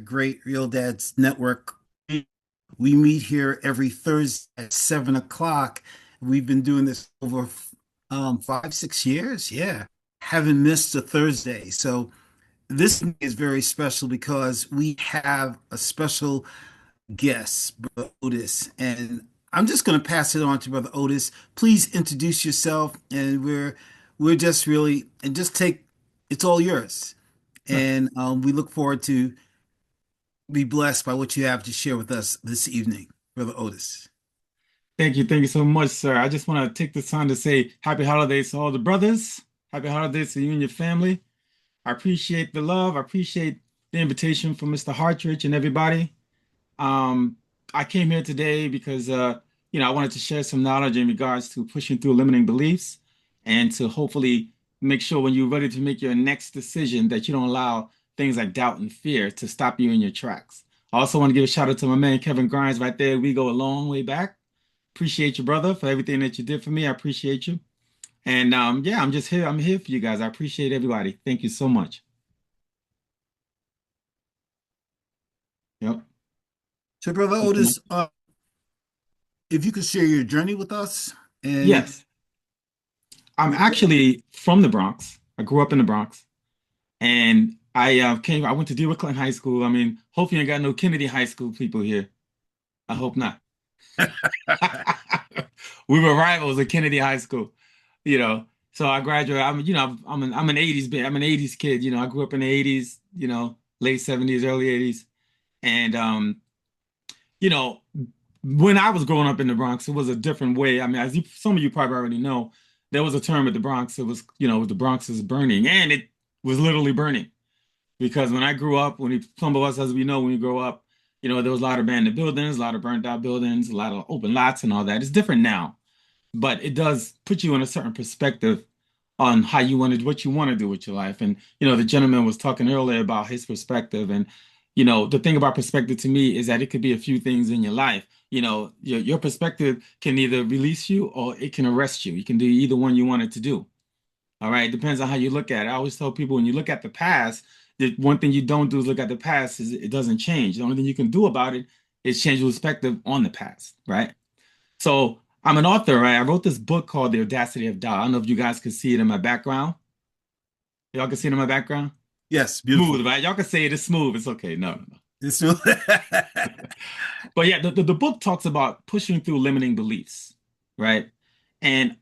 great Real Dads Network. We meet here every Thursday at 7 o'clock. We've been doing this over 5, 6 years. Yeah, haven't missed a Thursday. So this is very special because we have a special guest, Brother Otis, and I'm just going to pass it on to Brother Otis. Please introduce yourself, and we're just really and just take it's all yours. And we look forward to be blessed by what you have to share with us this evening, Brother Otis. Thank you so much, sir. I just want to take this time to say happy holidays to all the brothers. Happy holidays to you and your family. I appreciate the love. I appreciate the invitation from Mr. Hartridge and everybody. Um, I came here today because I wanted to share some knowledge in regards to pushing through limiting beliefs and to hopefully make sure when you're ready to make your next decision that you don't allow things like doubt and fear to stop you in your tracks. I also want to give a shout out to my man Kevin Grimes right there. We go a long way back. Appreciate you, brother, for everything that you did for me. I appreciate you. And yeah, I'm just here. I'm here for you guys. I appreciate everybody. Thank you so much. Yep. So, Brother Thank you, Otis, if you could share your journey with us, and yes. I'm actually from the Bronx. I grew up in the Bronx, and I went to DeWitt Clinton High School. I mean, hope you ain't got no Kennedy High School people here. I hope not. We were rivals at Kennedy High School, you know. So I graduated. I'm an 80s I'm an 80s kid. I grew up in the 80s. Late 70s, early 80s, and you know, when I was growing up in the Bronx, it was a different way. I mean, some of you probably already know, there was a term at the Bronx. It was, the Bronx is burning, and it was literally burning because when I grew up, some of us, as we know, when we grow up, there was a lot of abandoned buildings, a lot of burnt out buildings, a lot of open lots and all that. It's different now, but it does put you in a certain perspective on what you want to do with your life. And, the gentleman was talking earlier about his perspective. And, the thing about perspective to me is that it could be a few things in your life. Your perspective can either release you or it can arrest you. You can do either one you want it to do. All right. Depends on how you look at it. I always tell people when you look at the past, the one thing you don't do is look at the past is it doesn't change. The only thing you can do about it is change your perspective on the past. Right. So I'm an author, right? I wrote this book called The Audacity of Doubt. I don't know if you guys can see it in my background. Y'all can see it in my background? yes, Smooth, beautiful. right? Y'all can say it is smooth. It's okay. No, no, no. It's really- But yeah, the book talks about pushing through limiting beliefs, right? And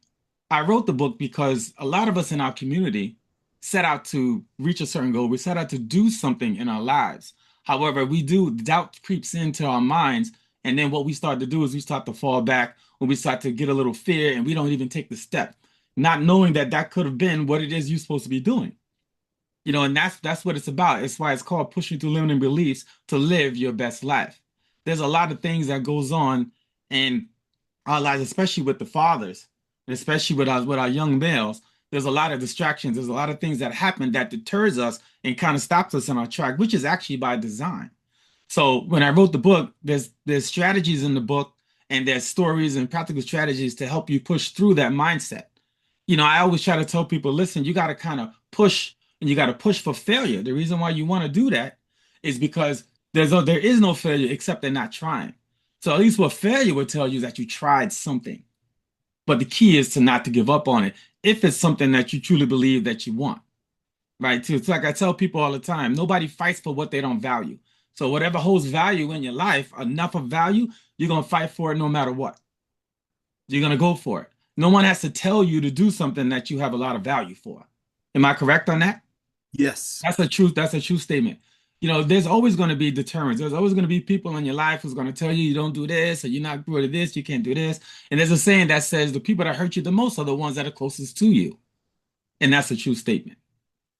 I wrote the book because a lot of us in our community set out to reach a certain goal. We set out to do something in our lives. However, doubt creeps into our minds. And then what we start to do is we start to fall back when we start to get a little fear and we don't even take the step, not knowing that that could have been what it is you're supposed to be doing. And that's what it's about. It's why it's called pushing through limiting beliefs to live your best life. There's a lot of things that goes on in our lives, especially with the fathers, and especially with our young males. There's a lot of distractions. There's a lot of things that happen that deters us and kind of stops us in our track, which is actually by design. So when I wrote the book, there's strategies in the book and there's stories and practical strategies to help you push through that mindset. I always try to tell people, listen, you got to kind of push and you got to push for failure. The reason why you want to do that is because there is no failure except they're not trying. So at least what failure would tell you is that you tried something. But the key is to not to give up on it if it's something that you truly believe that you want, right? Too. It's like I tell people all the time, nobody fights for what they don't value. So whatever holds value in your life, enough of value, you're going to fight for it no matter what. You're going to go for it. No one has to tell you to do something that you have a lot of value for. Am I correct on that? yes. That's a true statement. There's always going to be deterrents. There's always going to be people in your life who's going to tell you you don't do this or you're not good at this, you can't do this. And there's a saying that says the people that hurt you the most are the ones that are closest to you. And that's a true statement.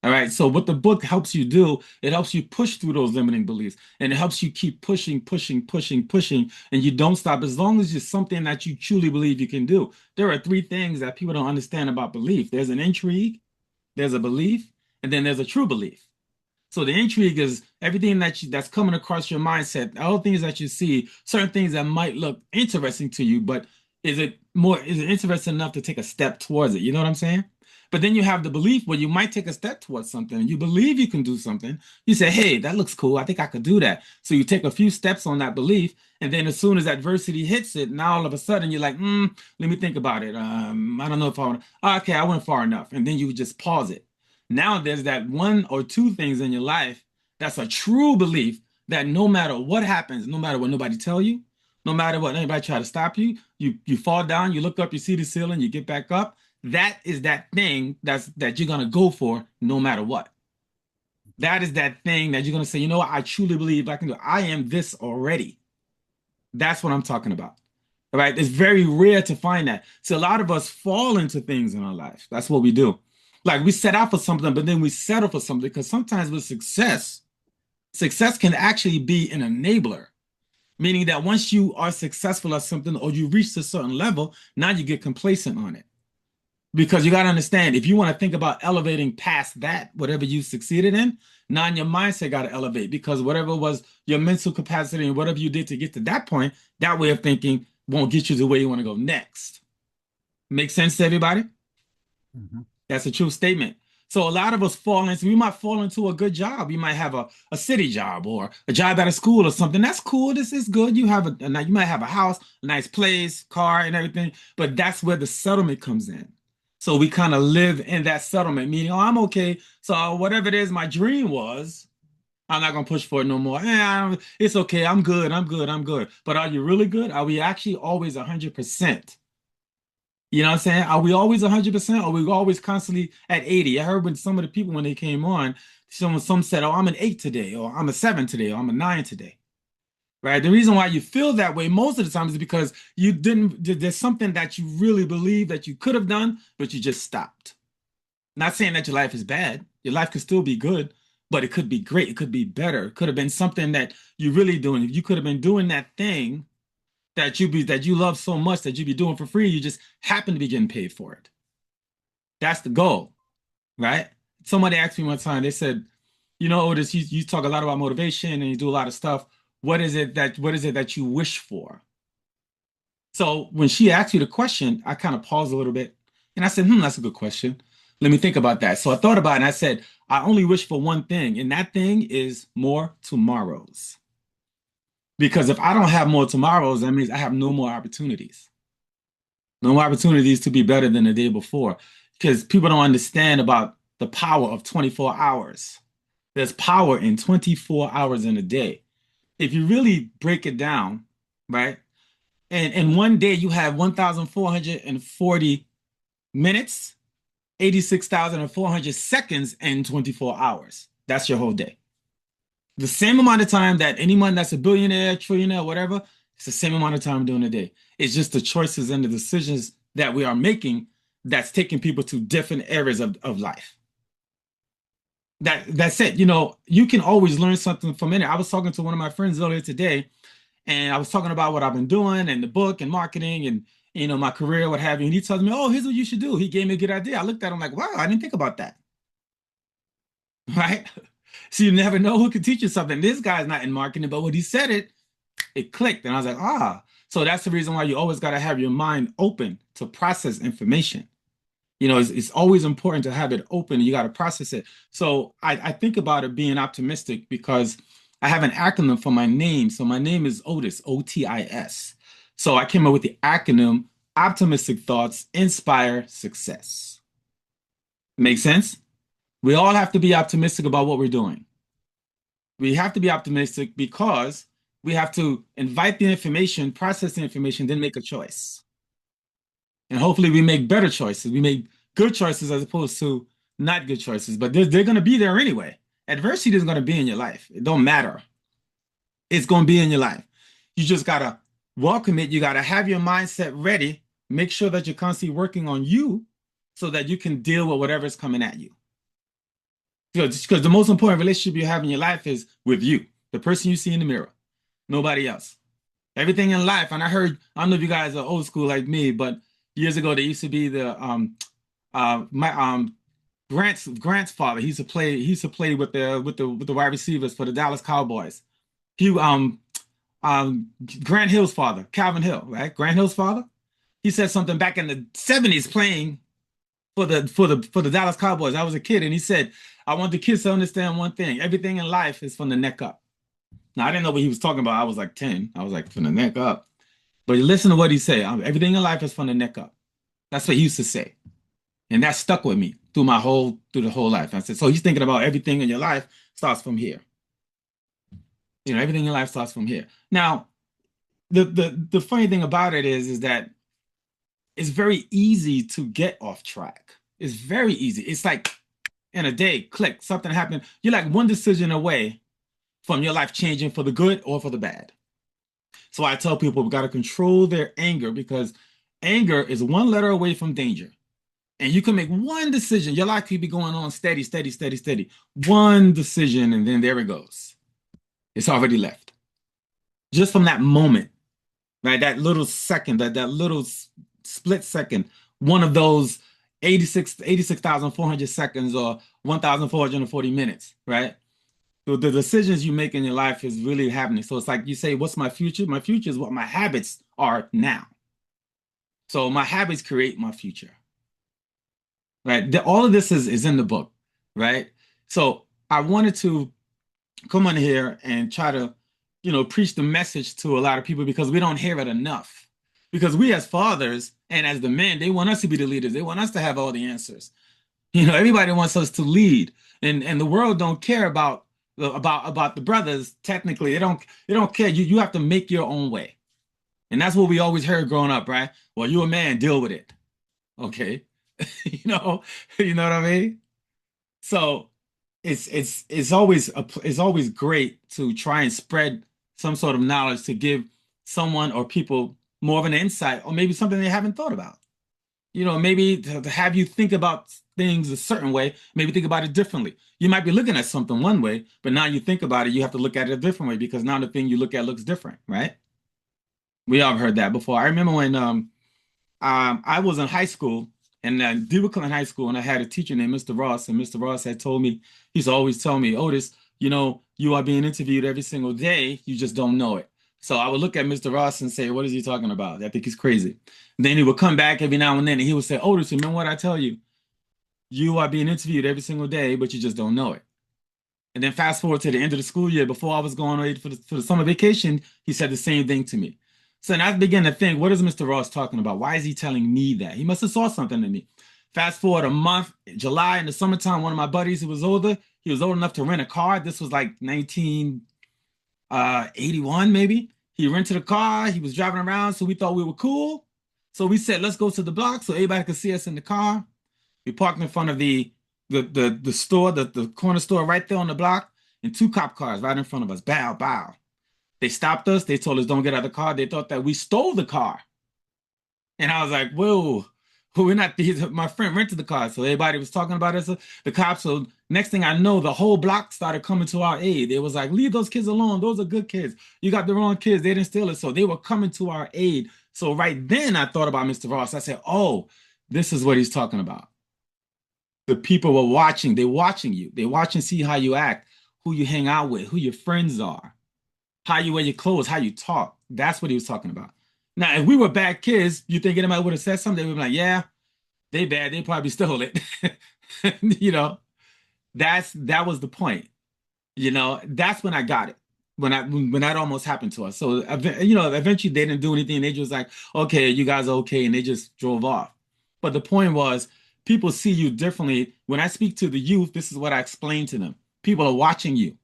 All right. So what the book helps you do, it helps you push through those limiting beliefs and it helps you keep pushing, pushing, pushing, pushing, and you don't stop as long as it's something that you truly believe you can do. There are three things that people don't understand about belief. There's an intrigue, there's a belief, and then there's a true belief. So the intrigue is everything that's coming across your mindset, all things that you see, certain things that might look interesting to you, but is it interesting enough to take a step towards it? You know what I'm saying? But then you have the belief where you might take a step towards something. You believe you can do something. You say, hey, that looks cool. I think I could do that. So you take a few steps on that belief. And then as soon as adversity hits it, now all of a sudden you're like, let me think about it. I don't know if I want to. Okay, I went far enough. And then you just pause it. Now there's that one or two things in your life that's a true belief that no matter what happens, no matter what nobody tell you, no matter what anybody try to stop you, you fall down, you look up, you see the ceiling, you get back up. That is that thing that you're gonna go for no matter what. That is that thing that you're gonna say, you know what, I truly believe I can do. I am this already. That's what I'm talking about. All right. It's very rare to find that. So a lot of us fall into things in our life. That's what we do. Like we set out for something, but then we settle for something because sometimes with success, success can actually be an enabler, meaning that once you are successful at something or you reach a certain level, now you get complacent on it. Because you got to understand, if you want to think about elevating past that, whatever you succeeded in, now your mindset got to elevate because whatever was your mental capacity and whatever you did to get to that point, that way of thinking won't get you to where you want to go next. Make sense to everybody? Mhm. That's a true statement. So a lot of us fall into, we might fall into a good job. You might have a city job or a job at a school or something. That's cool. This is good. You have you might have a house, a nice place, car, and everything. But that's where the settlement comes in. So we kind of live in that settlement, meaning, oh, I'm okay. So whatever it is my dream was, I'm not gonna push for it no more. It's okay. I'm good. I'm good. I'm good. But are you really good? Are we actually always 100%? You know what I'm saying? Are we always 100%? Or are we always constantly at 80? I heard when some of the people when they came on, some said, "Oh, I'm an 8 today," or "I'm a 7 today," or "I'm a 9 today." Right? The reason why you feel that way most of the time is because you didn't. There's something that you really believe that you could have done, but you just stopped. Not saying that your life is bad. Your life could still be good, but it could be great. It could be better. It could have been something that you're really doing. You could have been doing that thing that you love so much that you be doing for free. You just happen to be getting paid for it. That's the goal, right? Somebody asked me one time, they said, you know, Otis, you talk a lot about motivation and you do a lot of stuff. What is it that you wish for? So when she asked you the question, I kind of paused a little bit and I said, that's a good question. Let me think about that. So I thought about it and I said, I only wish for one thing, and that thing is more tomorrows. Because if I don't have more tomorrows, that means I have no more opportunities. No opportunities to be better than the day before because people don't understand about the power of 24 hours. There's power in 24 hours in a day. If you really break it down, right? And in one day you have 1,440 minutes, 86,400 seconds, and 24 hours. That's your whole day. The same amount of time that anyone that's a billionaire, trillionaire, whatever, it's the same amount of time during the day. It's just the choices and the decisions that we are making that's taking people to different areas of life. That's it. You know, you can always learn something from it. I was talking to one of my friends earlier today, and I was talking about what I've been doing and the book and marketing and my career, what have you. And he tells me, "Oh, here's what you should do." He gave me a good idea. I looked at him like, "Wow, I didn't think about that." Right? So you never know who can teach you something. This guy's not in marketing, but when he said it, it clicked. And I was like, ah. So that's the reason why you always got to have your mind open to process information. It's always important to have it open. You got to process it. So I think about it being optimistic because I have an acronym for my name. So my name is Otis, Otis. So I came up with the acronym Optimistic Thoughts Inspire Success. Make sense? We all have to be optimistic about what we're doing. We have to be optimistic because we have to invite the information, process the information, then make a choice. And hopefully we make better choices. We make good choices as opposed to not good choices. But they're going to be there anyway. Adversity is going to be in your life. It don't matter. It's going to be in your life. You just got to welcome it. You got to have your mindset ready. Make sure that you're constantly working on you so that you can deal with whatever's coming at you. Because the most important relationship you have in your life is with you, the person you see in the mirror, nobody else. Everything in life, and I don't know if you guys are old school like me, but years ago there used to be the my Grant's father. He used to play with the wide receivers for the Dallas Cowboys. He um Grant Hill's father, Calvin Hill, right? Grant Hill's father. He said something back in the 70s playing for the Dallas Cowboys. I was a kid, and he said, "I want the kids to understand one thing: everything in life is from the neck up." Now I didn't know what he was talking about. I was like 10. I was like, from the neck up. But listen to what he said. Everything in life is from the neck up. That's what he used to say, and that stuck with me through the whole life. I said, so he's thinking about everything in your life starts from here. Everything in your life starts from here. Now, the funny thing about it is that it's very easy to get off track. It's very easy. It's like in a day, click, something happened. You're like one decision away from your life changing for the good or for the bad. So I tell people we got to control their anger because anger is one letter away from danger. And you can make one decision. Your life could be going on steady, steady, steady, steady. One decision, and then there it goes. It's already left. Just from that moment, right? That little second, that little split second, one of those 86,400 seconds or 1,440 minutes, right? So the decisions you make in your life is really happening. So it's like you say, what's my future? My future is what my habits are now. So my habits create my future, right? All of this is in the book, right? So I wanted to come on here and try to, preach the message to a lot of people because we don't hear it enough. Because we as fathers and as the men, they want us to be the leaders. They want us to have all the answers. Everybody wants us to lead, and the world don't care about the brothers. Technically, they don't care. You have to make your own way, and that's what we always heard growing up, right? Well, you're a man, deal with it. Okay, you know, you know what I mean? So it's always great to try and spread some sort of knowledge to give someone or people more of an insight or maybe something they haven't thought about. Maybe to have you think about things a certain way, maybe think about it differently. You might be looking at something one way, but now you think about it, you have to look at it a different way because now the thing you look at looks different, right? We all heard that before. I remember when I was in high school and in high school, and I had a teacher named Mr. Ross, and Mr. Ross had told me, he used to always tell me, Otis, you are being interviewed every single day, you just don't know it. So I would look at Mr. Ross and say, what is he talking about? I think he's crazy. Then he would come back every now and then and he would say, Otis, remember what I tell you? You are being interviewed every single day, but you just don't know it. And then fast forward to the end of the school year, before I was going away for the summer vacation, he said the same thing to me. So then I began to think, what is Mr. Ross talking about? Why is he telling me that? He must have saw something in me. Fast forward a month, July in the summertime, one of my buddies who was older, he was old enough to rent a car. This was like 1981, maybe. He rented a car. He was driving around, so we thought we were cool. So we said, let's go to the block so everybody could see us in the car. We parked in front of the store, the corner store right there on the block, and two cop cars right in front of us. Bow, bow. They stopped us. They told us don't get out of the car. They thought that we stole the car. And I was like, whoa, we're not these. My friend rented the car. So everybody was talking about us, the cops. So next thing I know, the whole block started coming to our aid. It was like, leave those kids alone. Those are good kids. You got the wrong kids. They didn't steal it. So they were coming to our aid. So right then I thought about Mr. Ross. I said, oh, this is what he's talking about. The people were watching. They're watching you. They watch and see how you act, who you hang out with, who your friends are, how you wear your clothes, how you talk. That's what he was talking about. Now, if we were bad kids, you think anybody would have said something? They would be like, yeah, they bad. They probably stole it. you know, that was the point. That's when I got it. When that almost happened to us. So, eventually they didn't do anything. They just like, okay, you guys are okay, and they just drove off. But the point was, people see you differently. When I speak to the youth, this is what I explain to them. People are watching you.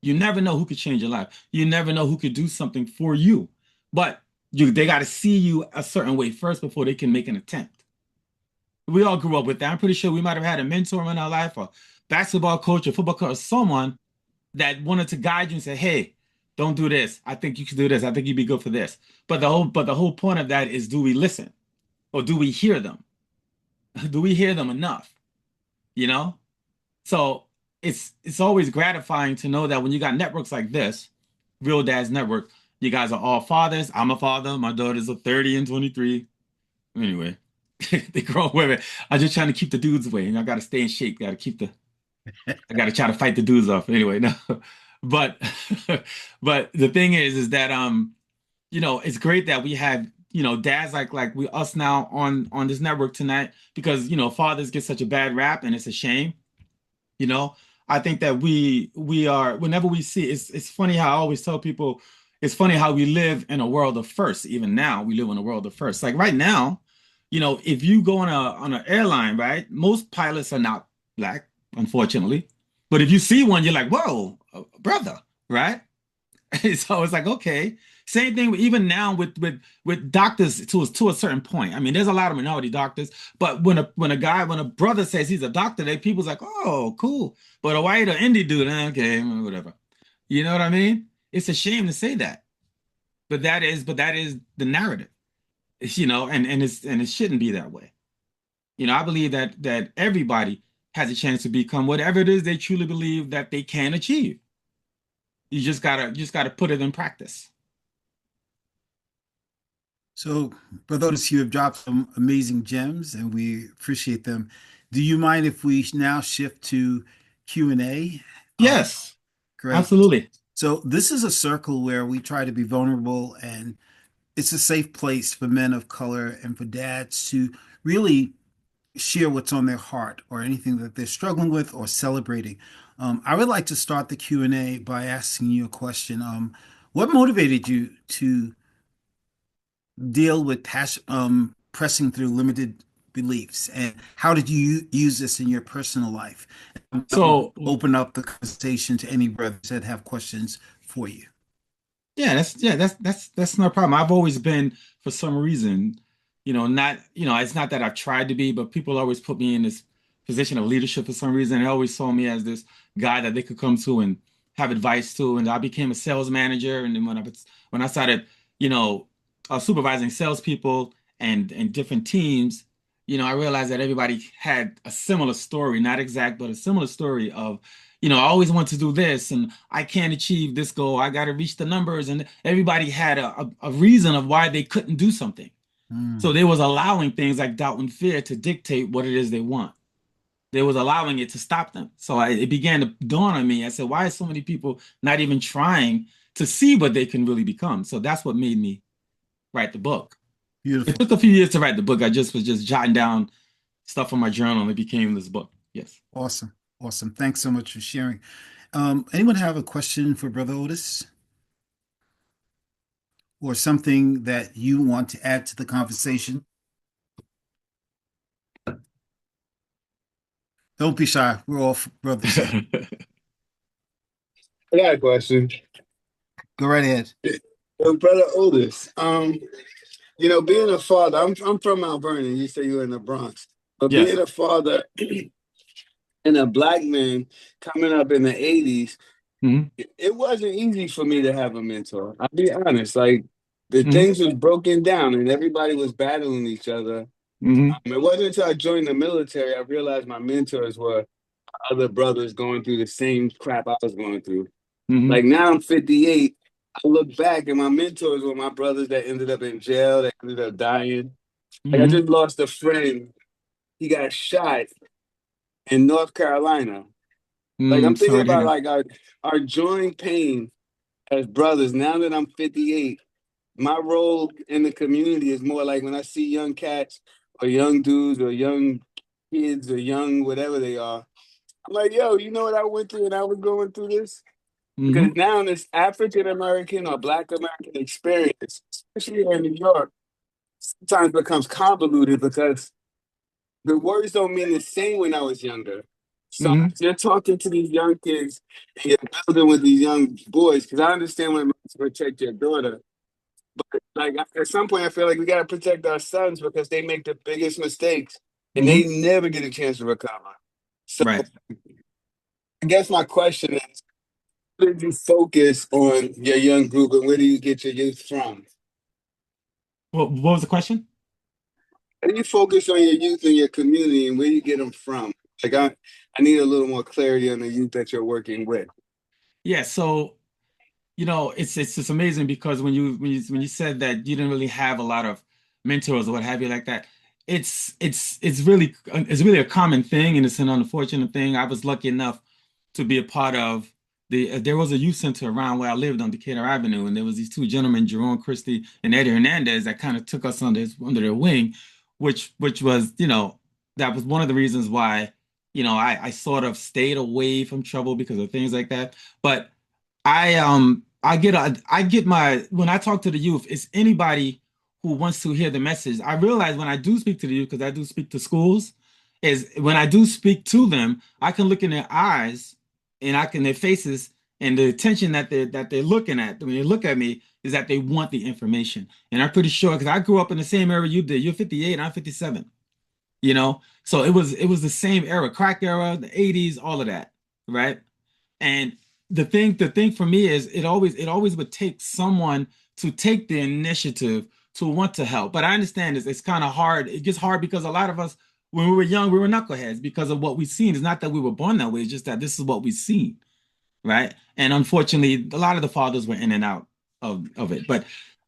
You never know who could change your life. You never know who could do something for you. But they got to see you a certain way first before they can make an attempt. We all grew up with that. I'm pretty sure we might have had a mentor in our life, or basketball coach, or football coach, or someone that wanted to guide you and say, "Hey, don't do this. I think you should do this. I think you'd be good for this." But the whole point of that is, do we listen or do we hear them? Do we hear them enough? You know? So it's always gratifying to know that when you got networks like this, Real Dad's Network, you guys are all fathers. I'm a father. My daughters are 30 and 23. Anyway, they grow women. I'm just trying to keep the dudes away. And I got to stay in shape. I got to try to fight the dudes off. Anyway, no. But but the thing is that it's great that we have dads like we us now on this network tonight because fathers get such a bad rap and it's a shame. You know, I think that we are whenever we see it's funny how I always tell people it's funny how we live in a world of firsts. Even now, we live in a world of firsts. Like right now, if you go on an airline, right, most pilots are not black, unfortunately. But if you see one, you're like, whoa, brother, right? So it's like, okay. Same thing even now with doctors to a certain point. I mean, there's a lot of minority doctors, but when a brother says he's a doctor, they people's like, oh, cool. But a white or indie dude, okay, whatever. You know what I mean? It's a shame to say that, but that is the narrative. And it shouldn't be that way. I believe that everybody has a chance to become whatever it is they truly believe that they can achieve. You just gotta put it in practice. So, Brother Otis, you have dropped some amazing gems, and we appreciate them. Do you mind if we now shift to Q&A? Uh, Yes, Great. absolutely. So, this is a circle where we try to be vulnerable, and it's a safe place for men of color and for dads to really share what's on their heart or anything that they're struggling with or celebrating. I would like to start the Q&A by asking you a question. What motivated you to deal with pressing through limited beliefs, and how did you use this in your personal life? That will So open up the conversation to any brothers that have questions for you. that's no problem. I've always been, for some reason, not, it's not that I've tried to be, but people always put me in this position of leadership for some reason. They always saw me as this guy that they could come to and have advice to. And I became a sales manager. And then when I started, you know, supervising salespeople and different teams, I realized that everybody had a similar story, not exact, but a similar story of I always want to do this and I can't achieve this goal. I got to reach the numbers. And everybody had a reason of why they couldn't do something. So Mm, they was allowing things like doubt and fear to dictate what it is they want. They was allowing it to stop them. So it began to dawn on me. I said, why are so many people not even trying to see what they can really become? So that's what made me write the book. It beautiful. took a few years to write the book. I just was just jotting down stuff from my journal and it became this book. Yes. Awesome. Awesome. Thanks so much for sharing. Anyone have a question for Brother Otis or something that you want to add to the conversation? Don't be shy. We're all brothers here. I got a question. Go right ahead. Brother Otis, being a father, I'm from Mount Vernon. You say you're in the Bronx, but Yes. being a father and a black man coming up in the '80s, Hmm. it wasn't easy for me to have a mentor. I'll be honest, like the Hmm. things was broken down and everybody was battling each other. Hmm. It wasn't until I joined the military I realized my mentors were other brothers going through the same crap I was going through. Hmm. Like now I'm 58. I look back and my mentors were my brothers that ended up in jail, that ended up dying. Like I Hmm. just lost a friend. He got shot in North Carolina. Like I'm thinking Sorry to hear about that. like our joint pain as brothers. Now that I'm 58, my role in the community is more like when I see young cats or young dudes or young kids or young whatever they are. I'm like, yo, you know what I went through and I was going through this? Because Hmm. now this African American or Black American experience, especially here in New York, sometimes becomes convoluted because the words don't mean the same when I was younger. So Hmm. you're talking to these young kids and you're building with these young boys, because I understand when to protect your daughter. Like at some point, I feel like we got to protect our sons because they make the biggest mistakes and they Hmm. never get a chance to recover. So Right. I guess my question is, where did you focus on your young group and where do you get your youth from? What was the question? How do you focus on your youth and your community and where you get them from? Like I need a little more clarity on the youth that you're working with. Yeah, so it's just amazing because when you said that you didn't really have a lot of mentors or what have you like that, it's really a common thing and it's an unfortunate thing. I was lucky enough to be a part of there was a youth center around where I lived on Decatur Avenue, and there was these two gentlemen, Jerome Christie and Eddie Hernandez, that kind of took us under their wing, which was, that was one of the reasons why, I sort of stayed away from trouble because of things like that. But I get my when I talk to the youth, it's anybody who wants to hear the message. I realize when I do speak to the youth, because I do speak to schools, is when I do speak to them, I can look in their eyes and I can their faces, and the attention that they're looking at when they look at me is that they want the information. And I'm pretty sure because I grew up in the same era you did. You're 58 and I'm 57. So it was the same era, crack era, the 80s, all of that, right? And the thing for me is it always would take someone to take the initiative to want to help. But I understand it's kind of hard. It gets hard because a lot of us, when we were young, we were knuckleheads because of what we've seen. It's not that we were born that way, it's just that this is what we've seen, right? And unfortunately, a lot of the fathers were in and out of it. But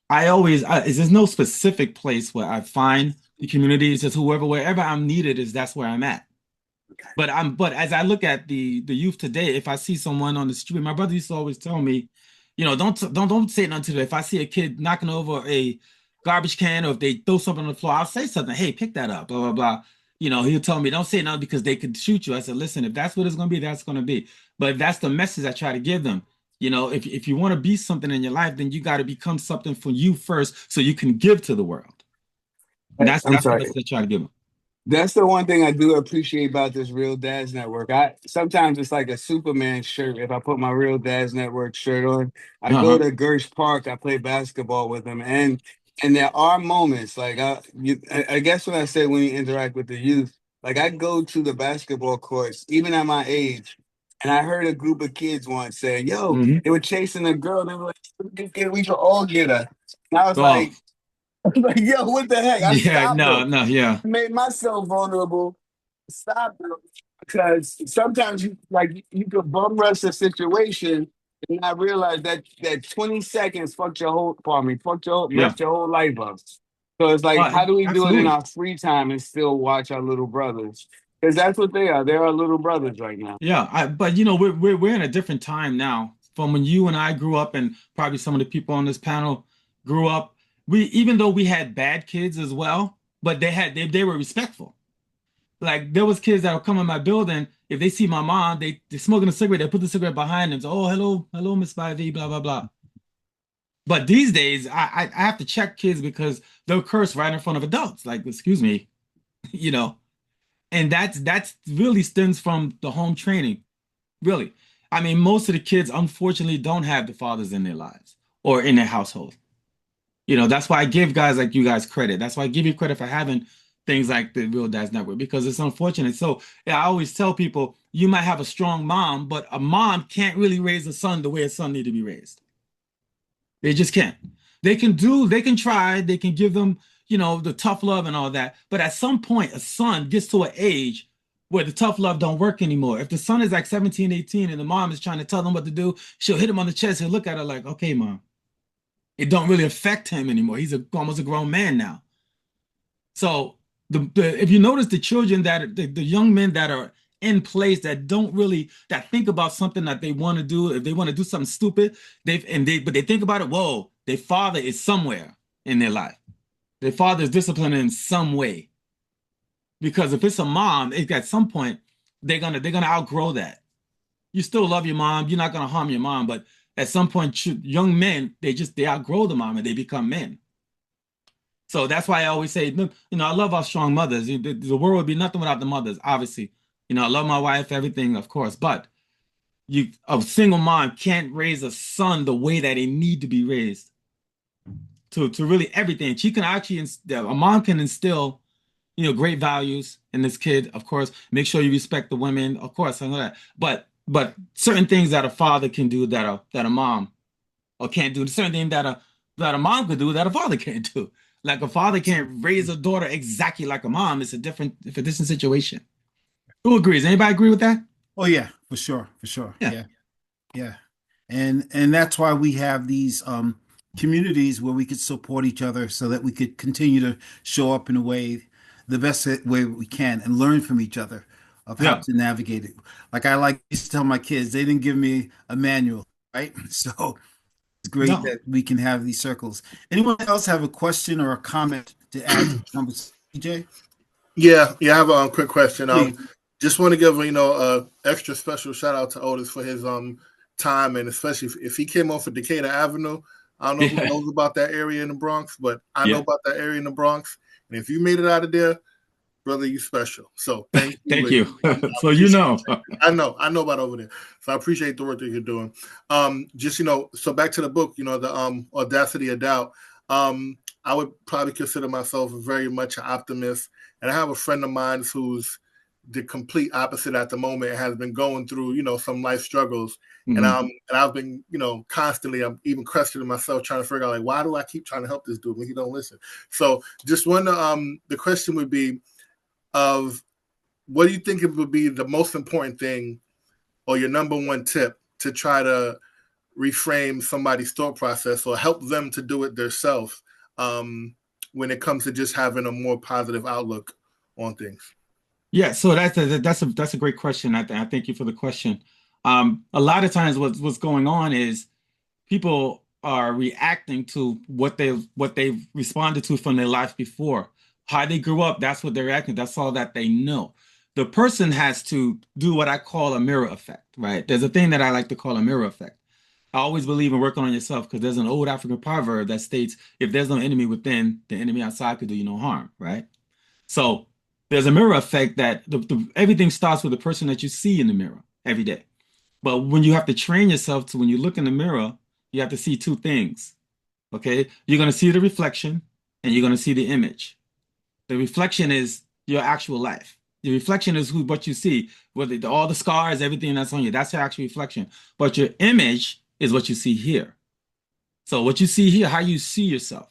there's no specific place where I find the community. It's just wherever I'm needed is that's where I'm at. But as I look at the youth today, if I see someone on the street, my brother used to always tell me, don't say nothing to them. If I see a kid knocking over a garbage can or if they throw something on the floor, I'll say something. Hey, pick that up, blah blah blah. He'll tell me, don't say nothing because they could shoot you. I said, listen, if that's what it's gonna be, that's gonna be. But that's the message I try to give them. If you want to be something in your life, then you got to become something for you first, so you can give to the world. And I'm that's the sorry. message I try to give them. That's the one thing I do appreciate about this Real Dads Network. I sometimes it's like a Superman shirt. If I put my Real Dads Network shirt on, I go Uh-huh. to Gersh Park. I play basketball with them, and there are moments like I guess when I say when you interact with the youth, like I go to the basketball courts, even at my age, and I heard a group of kids once saying, "Yo, Hmm. they were chasing a girl. They were like, we should all get her." And I was Oh, like, like, yo, what the heck? I yeah, stopped no, them, no, yeah, made myself vulnerable, stop them. Because sometimes you could bum rush a situation and not realize that 20 seconds fucked your whole pardon me, yeah. messed your whole life up. So it's like, how do we do it in Absolutely. our free time and still watch our little brothers? Because that's what they are. They're our little brothers right now. Yeah, but we're in a different time now from when you and I grew up, and probably some of the people on this panel grew up. We even though we had bad kids as well, but they were respectful. Like there was kids that would come in my building. If they see my mom, they smoking a cigarette, they put the cigarette behind them. So, oh, hello, hello, Miss Spivey, blah blah blah. But these days, I have to check kids because they'll curse right in front of adults. Like, excuse me, you know. And that's really stems from the home training, really. I mean, most of the kids unfortunately don't have the fathers in their lives or in their household. That's why I give guys like you guys credit. That's why I give you credit for having things like the Real Dads Network because it's unfortunate. So yeah, I always tell people you might have a strong mom, but a mom can't really raise a son the way a son need to be raised. They just can't. They can try, they can give them, the tough love and all that. But at some point, a son gets to an age where the tough love don't work anymore. If the son is like 17, 18, and the mom is trying to tell them what to do, she'll hit him on the chest and look at her like, okay, mom. It don't really affect him anymore. He's almost a grown man now. So if you notice the children the young men that are in place that don't really that think about something that they want to do, if they want to do something stupid, but they think about it, whoa, their father is somewhere in their life. Their father is disciplined in some way. Because if it's a mom, at some point they're gonna outgrow that. You still love your mom, you're not gonna harm your mom, but at some point, young men, they outgrow the mom and they become men. So that's why I always say, look, I love our strong mothers. The world would be nothing without the mothers, obviously. I love my wife, everything, of course. But a single mom can't raise a son the way that they need to be raised to really everything. She can actually, a mom can instill, great values in this kid, of course. Make sure you respect the women, of course, I know that. But certain things that a father can do that a mom or can't do, certain things that a mom could do that a father can't do. Like a father can't raise a daughter exactly like a mom. It's a different situation. Who agrees? Anybody agree with that? Oh yeah, for sure. Yeah. Yeah, yeah. And that's why we have these communities where we could support each other so that we could continue to show up in a way the best way we can and learn from each other. of how Yeah. to navigate it. Like I like used to tell my kids, they didn't give me a manual, right? So it's great No. that we can have these circles. Anyone else have a question or a comment to add to the conversation? DJ? Yeah, I have a quick question. Please. Just want to give a extra special shout out to Otis for his time, and especially if he came off of Decatur Avenue. I don't know who Yeah. knows about that area in the Bronx, but I know Yeah. about that area in the Bronx. And if you made it out of there, brother, you special. So thank you. Thank And you. I So you appreciate know. I know about over there. So I appreciate the work that you're doing. Just so back to the book, the Audacity of Doubt. I would probably consider myself very much an optimist. And I have a friend of mine who's the complete opposite at the moment and has been going through, some life struggles. And Mhm. and I've been, constantly, I'm even questioning myself, trying to figure out, like, why do I keep trying to help this dude when he don't listen? So just the question would be of what do you think it would be the most important thing or your number one tip to try to reframe somebody's thought process or help them to do it themselves when it comes to just having a more positive outlook on things? Yeah, so that's a great question. I thank you for the question. A lot of times what's going on is people are reacting to what they've responded to from their life before. How they grew up, that's what they're reacting. That's all that they know. The person has to do what I call a mirror effect, right? There's a thing that I like to call a mirror effect. I always believe in working on yourself because there's an old African proverb that states, if there's no enemy within, the enemy outside could do you no harm, right? So there's a mirror effect that everything starts with the person that you see in the mirror every day. But when you have to train yourself to when you look in the mirror, you have to see two things. Okay. You're going to see the reflection and you're going to see the image. The reflection is your actual life. The reflection is what you see, whether all the scars, everything that's on you. That's your actual reflection. But your image is what you see here. So what you see here, how you see yourself.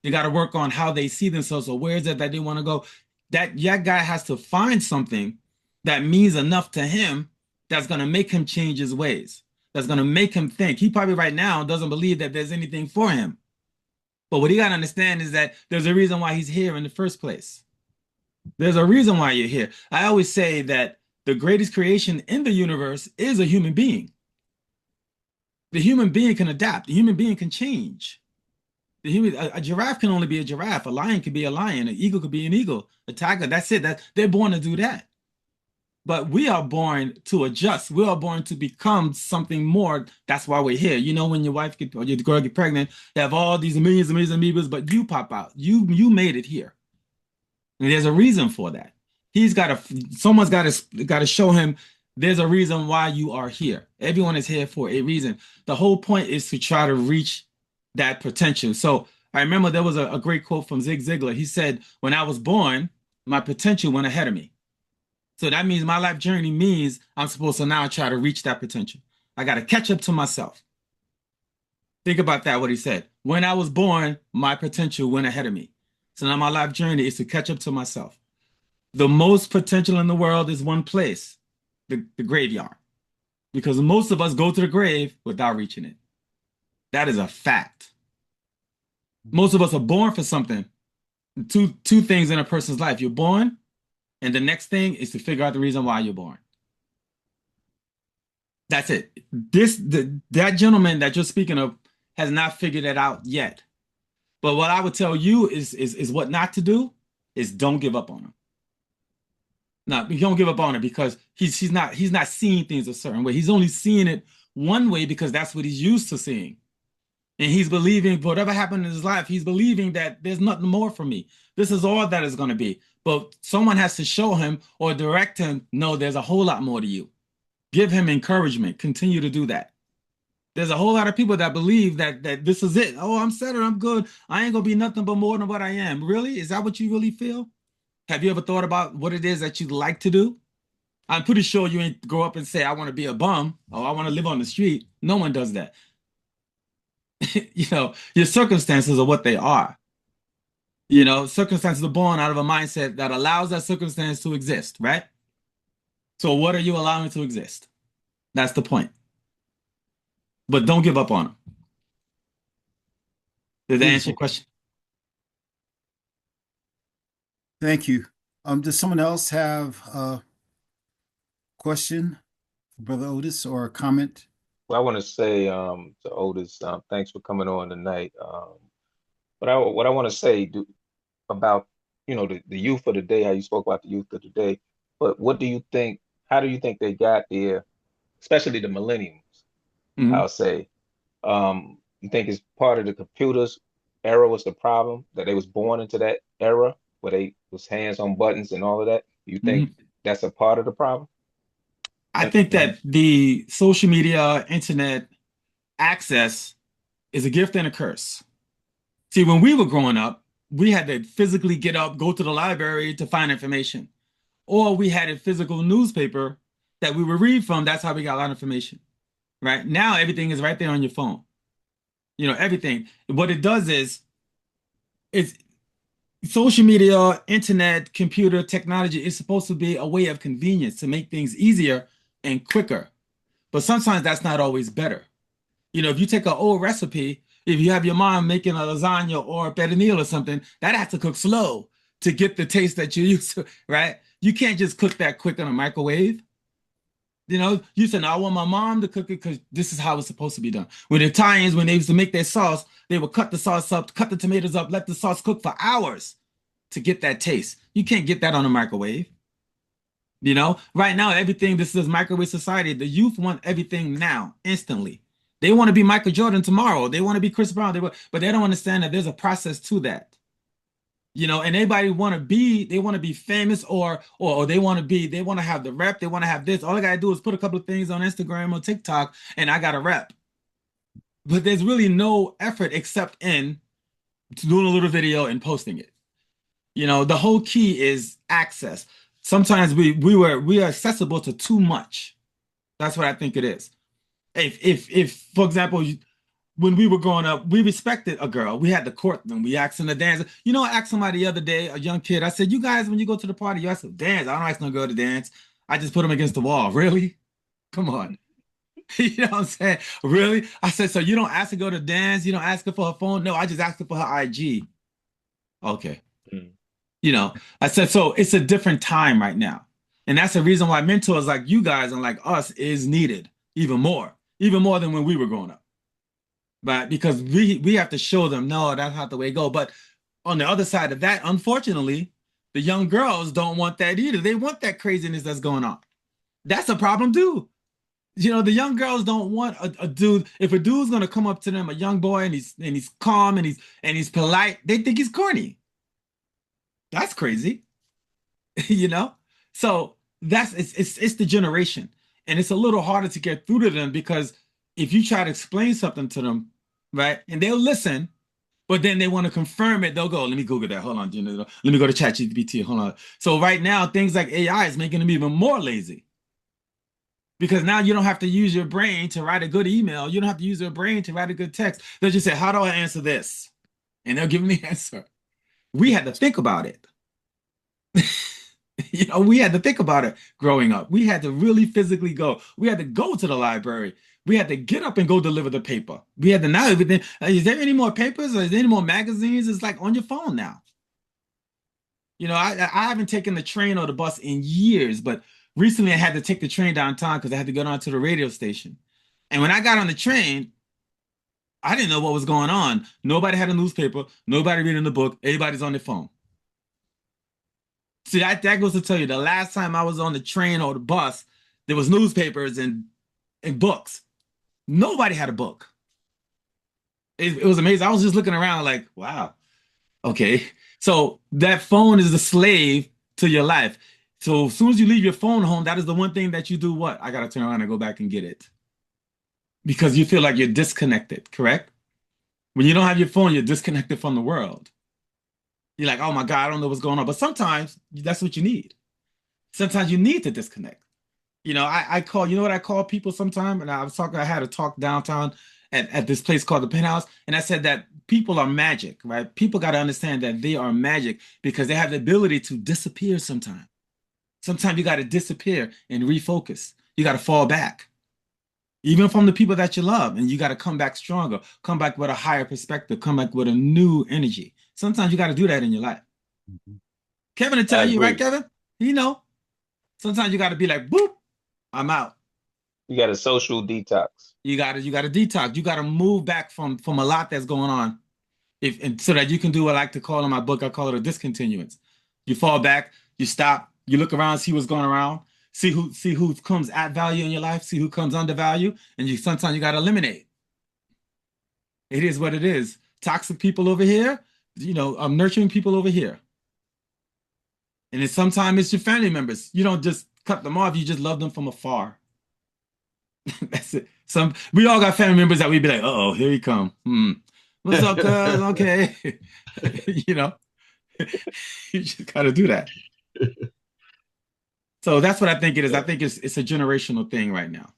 You got to work on how they see themselves. So where is it that they want to go? That guy has to find something that means enough to him that's going to make him change his ways. That's going to make him think. He probably right now doesn't believe that there's anything for him. But what he got to understand is that there's a reason why he's here in the first place. There's a reason why you're here. I always say that the greatest creation in the universe is a human being. The human being can adapt. The human being can change. A giraffe can only be a giraffe. A lion could be a lion. An eagle could be an eagle. A tiger, that's it. They're born to do that. But we are born to adjust. We are born to become something more. That's why we're here. You know, when your wife or your girl get pregnant, you have all these millions and millions of amoebas, but you pop out. You made it here. And there's a reason for that. Someone's got to show him there's a reason why you are here. Everyone is here for a reason. The whole point is to try to reach that potential. So I remember there was a great quote from Zig Ziglar. He said, when I was born, my potential went ahead of me. So that means my life journey means I'm supposed to now try to reach that potential. I got to catch up to myself. Think about that, what he said. When I was born, my potential went ahead of me. So now my life journey is to catch up to myself. The most potential in the world is one place, the graveyard. Because most of us go to the grave without reaching it. That is a fact. Most of us are born for something. Two things in a person's life. You're born, and the next thing is to figure out the reason why you're born. That's it. That gentleman that you're speaking of has not figured it out yet. But what I would tell you is what not to do is don't give up on him. No, you don't give up on it because he's not seeing things a certain way. He's only seeing it one way because that's what he's used to seeing. And he's believing whatever happened in his life, he's believing that there's nothing more for me. This is all that is going to be. But someone has to show him or direct him, no, there's a whole lot more to you. Give him encouragement. Continue to do that. There's a whole lot of people that believe that this is it. Oh, I'm settled. I'm good. I ain't gonna be nothing but more than what I am. Really? Is that what you really feel? Have you ever thought about what it is that you'd like to do? I'm pretty sure you ain't grow up and say, I want to be a bum or I want to live on the street. No one does that. Your circumstances are what they are. Circumstances are born out of a mindset that allows that circumstance to exist, right? So what are you allowing to exist? That's the point. But don't give up on them. Did that answer Beautiful. your question? Thank you. Does someone else have question, Brother Otis, or a comment? Well, I want to say to Otis, thanks for coming on tonight. But what I want to say about, the youth of the day, how you spoke about the youth of the day, but what do you think, how do you think they got there, especially the millennials, Mhm. I'll say. You think it's part of the computers era was the problem, that they was born into that era where they was hands on buttons and all of that? You think Mhm. that's a part of the problem? I think that the social media, internet access is a gift and a curse. See, when we were growing up, we had to physically get up, go to the library to find information, or we had a physical newspaper that we would read from. That's how we got a lot of information. Right now, everything is right there on your phone. Everything. What it does is it's social media, internet, computer technology is supposed to be a way of convenience to make things easier and quicker. But sometimes that's not always better. If you take an old recipe, if you have your mom making a lasagna or a pernil or something, that has to cook slow to get the taste that you used to, right? You can't just cook that quick in a microwave. You said, no, I want my mom to cook it because this is how it's supposed to be done. With the Italians, when they used to make their sauce, they would cut the sauce up, cut the tomatoes up, let the sauce cook for hours to get that taste. You can't get that on a microwave. Right now, everything, this is microwave society. The youth want everything now, instantly. They want to be Michael Jordan tomorrow. They want to be Chris Brown. But they don't understand that there's a process to that. And everybody they want to be famous or they want to have the rep, they want to have this. All I gotta do is put a couple of things on Instagram or TikTok and I got a rep. But there's really no effort except in doing a little video and posting it. The whole key is access. Sometimes we are accessible to too much. That's what I think it is. If for example, when we were growing up, we respected a girl. We had to court them. We asked them to dance. I asked somebody the other day, a young kid, I said, you guys, when you go to the party, you ask them to dance. I don't ask no girl to dance. I just put them against the wall. Really? Come on. You know what I'm saying? Really? I said, so you don't ask a girl to dance? You don't ask her for her phone? No, I just asked her for her IG. Okay. Mm. I said, so it's a different time right now. And that's the reason why mentors like you guys and like us is needed even more than when we were growing up. But because we have to show them, no, that's not the way to go. But on the other side of that, unfortunately, the young girls don't want that either. They want that craziness that's going on. That's a problem too. The young girls don't want a dude. If a dude's gonna come up to them, a young boy, and he's calm and he's polite, they think he's corny. That's crazy. you know? So it's the generation. And it's a little harder to get through to them because if you try to explain something to them, right, and they'll listen, but then they want to confirm it, they'll go, let me Google that. Hold on, let me go to ChatGPT. Hold on. So right now, things like AI is making them even more lazy. Because now you don't have to use your brain to write a good email. You don't have to use your brain to write a good text. They'll just say, how do I answer this? And they'll give them the answer. We had to think about it. We had to think about it growing up. We had to really physically go. We had to go to the library. We had to get up and go deliver the paper. We had to now everything. Is there any more papers or is there any more magazines? It's like on your phone now. I haven't taken the train or the bus in years, but recently I had to take the train downtown because I had to go down to the radio station. And when I got on the train, I didn't know what was going on. Nobody had a newspaper. Nobody reading the book. Everybody's on their phone. See, that goes to tell you the last time I was on the train or the bus, there was newspapers and books. Nobody had a book. It was amazing. I was just looking around like, wow, okay. So that phone is the slave to your life. So as soon as you leave your phone home, that is the one thing that you do what? I got to turn around and go back and get it. Because you feel like you're disconnected, correct? When you don't have your phone, you're disconnected from the world. You're like, oh my God, I don't know what's going on. But sometimes that's what you need. Sometimes you need to disconnect. I call, you know what I call people sometimes? And I had a talk downtown at this place called the Penthouse. And I said that people are magic, right? People got to understand that they are magic because they have the ability to disappear sometimes. Sometimes you got to disappear and refocus. You got to fall back, even from the people that you love. And you got to come back stronger, come back with a higher perspective, come back with a new energy. Sometimes you got to do that in your life. Mm-hmm. Kevin will tell you, right, Kevin? Sometimes you got to be like, boop, I'm out. You got a social detox. You gotta detox. You gotta move back from a lot that's going on. If and so that you can do what I like to call in my book, I call it a discontinuance. You fall back, you stop, you look around, see what's going around, see who comes at value in your life, see who comes under value, and you sometimes you gotta eliminate. It is what it is. Toxic people over here, I'm nurturing people over here. And then sometimes it's your family members. You don't just cut them off, you just love them from afar. That's it. We all got family members that we'd be like, uh-oh, here he come. What's up, cuz? Okay. You know, you just gotta do that. So that's what I think it is. I think it's a generational thing right now.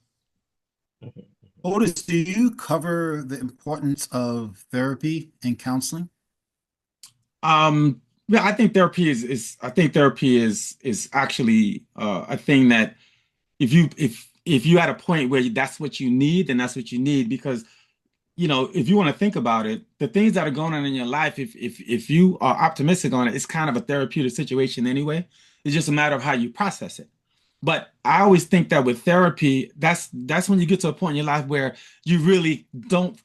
Otis, do you cover the importance of therapy and counseling? Yeah, I think therapy is actually a thing that if you at a point where that's what you need, then that's what you need because if you want to think about it, the things that are going on in your life, if you are optimistic on it, it's kind of a therapeutic situation anyway. It's just a matter of how you process it. But I always think that with therapy, that's when you get to a point in your life where you really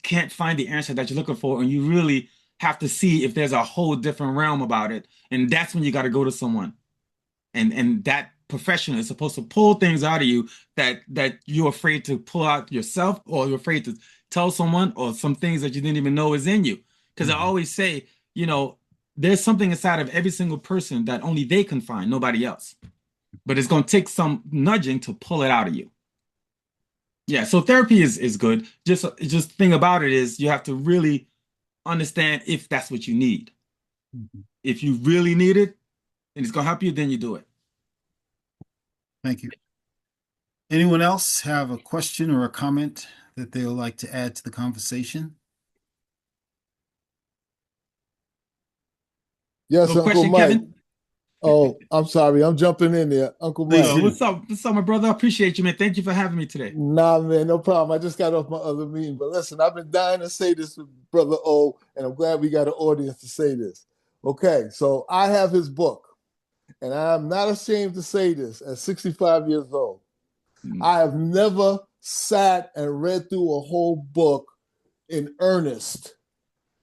can't find the answer that you're looking for, and you really have to see if there's a whole different realm about it. And that's when you got to go to someone. And that professional is supposed to pull things out of you that you're afraid to pull out yourself, or you're afraid to tell someone, or some things that you didn't even know is in you. Because I always say, there's something inside of every single person that only they can find, nobody else. But it's going to take some nudging to pull it out of you. Yeah, so therapy is good. Just thing about it is you have to really understand if that's what you need. If you really need it and it's going to help you, then you do it. Thank you. Anyone else have a question or a comment that they would like to add to the conversation? Yes, No Uncle question, Mike. Kevin? Oh, I'm sorry. I'm jumping in there. Uncle Please Mike. do. What's up? What's up, my brother? I appreciate you, man. Thank you for having me today. Nah, man, no problem. I just got off my other meeting. But listen, I've been dying to say this with Brother O, and I'm glad we got an audience to say this. Okay, so I have his book, and I'm not ashamed to say this at 65 years old. I have never sat and read through a whole book in earnest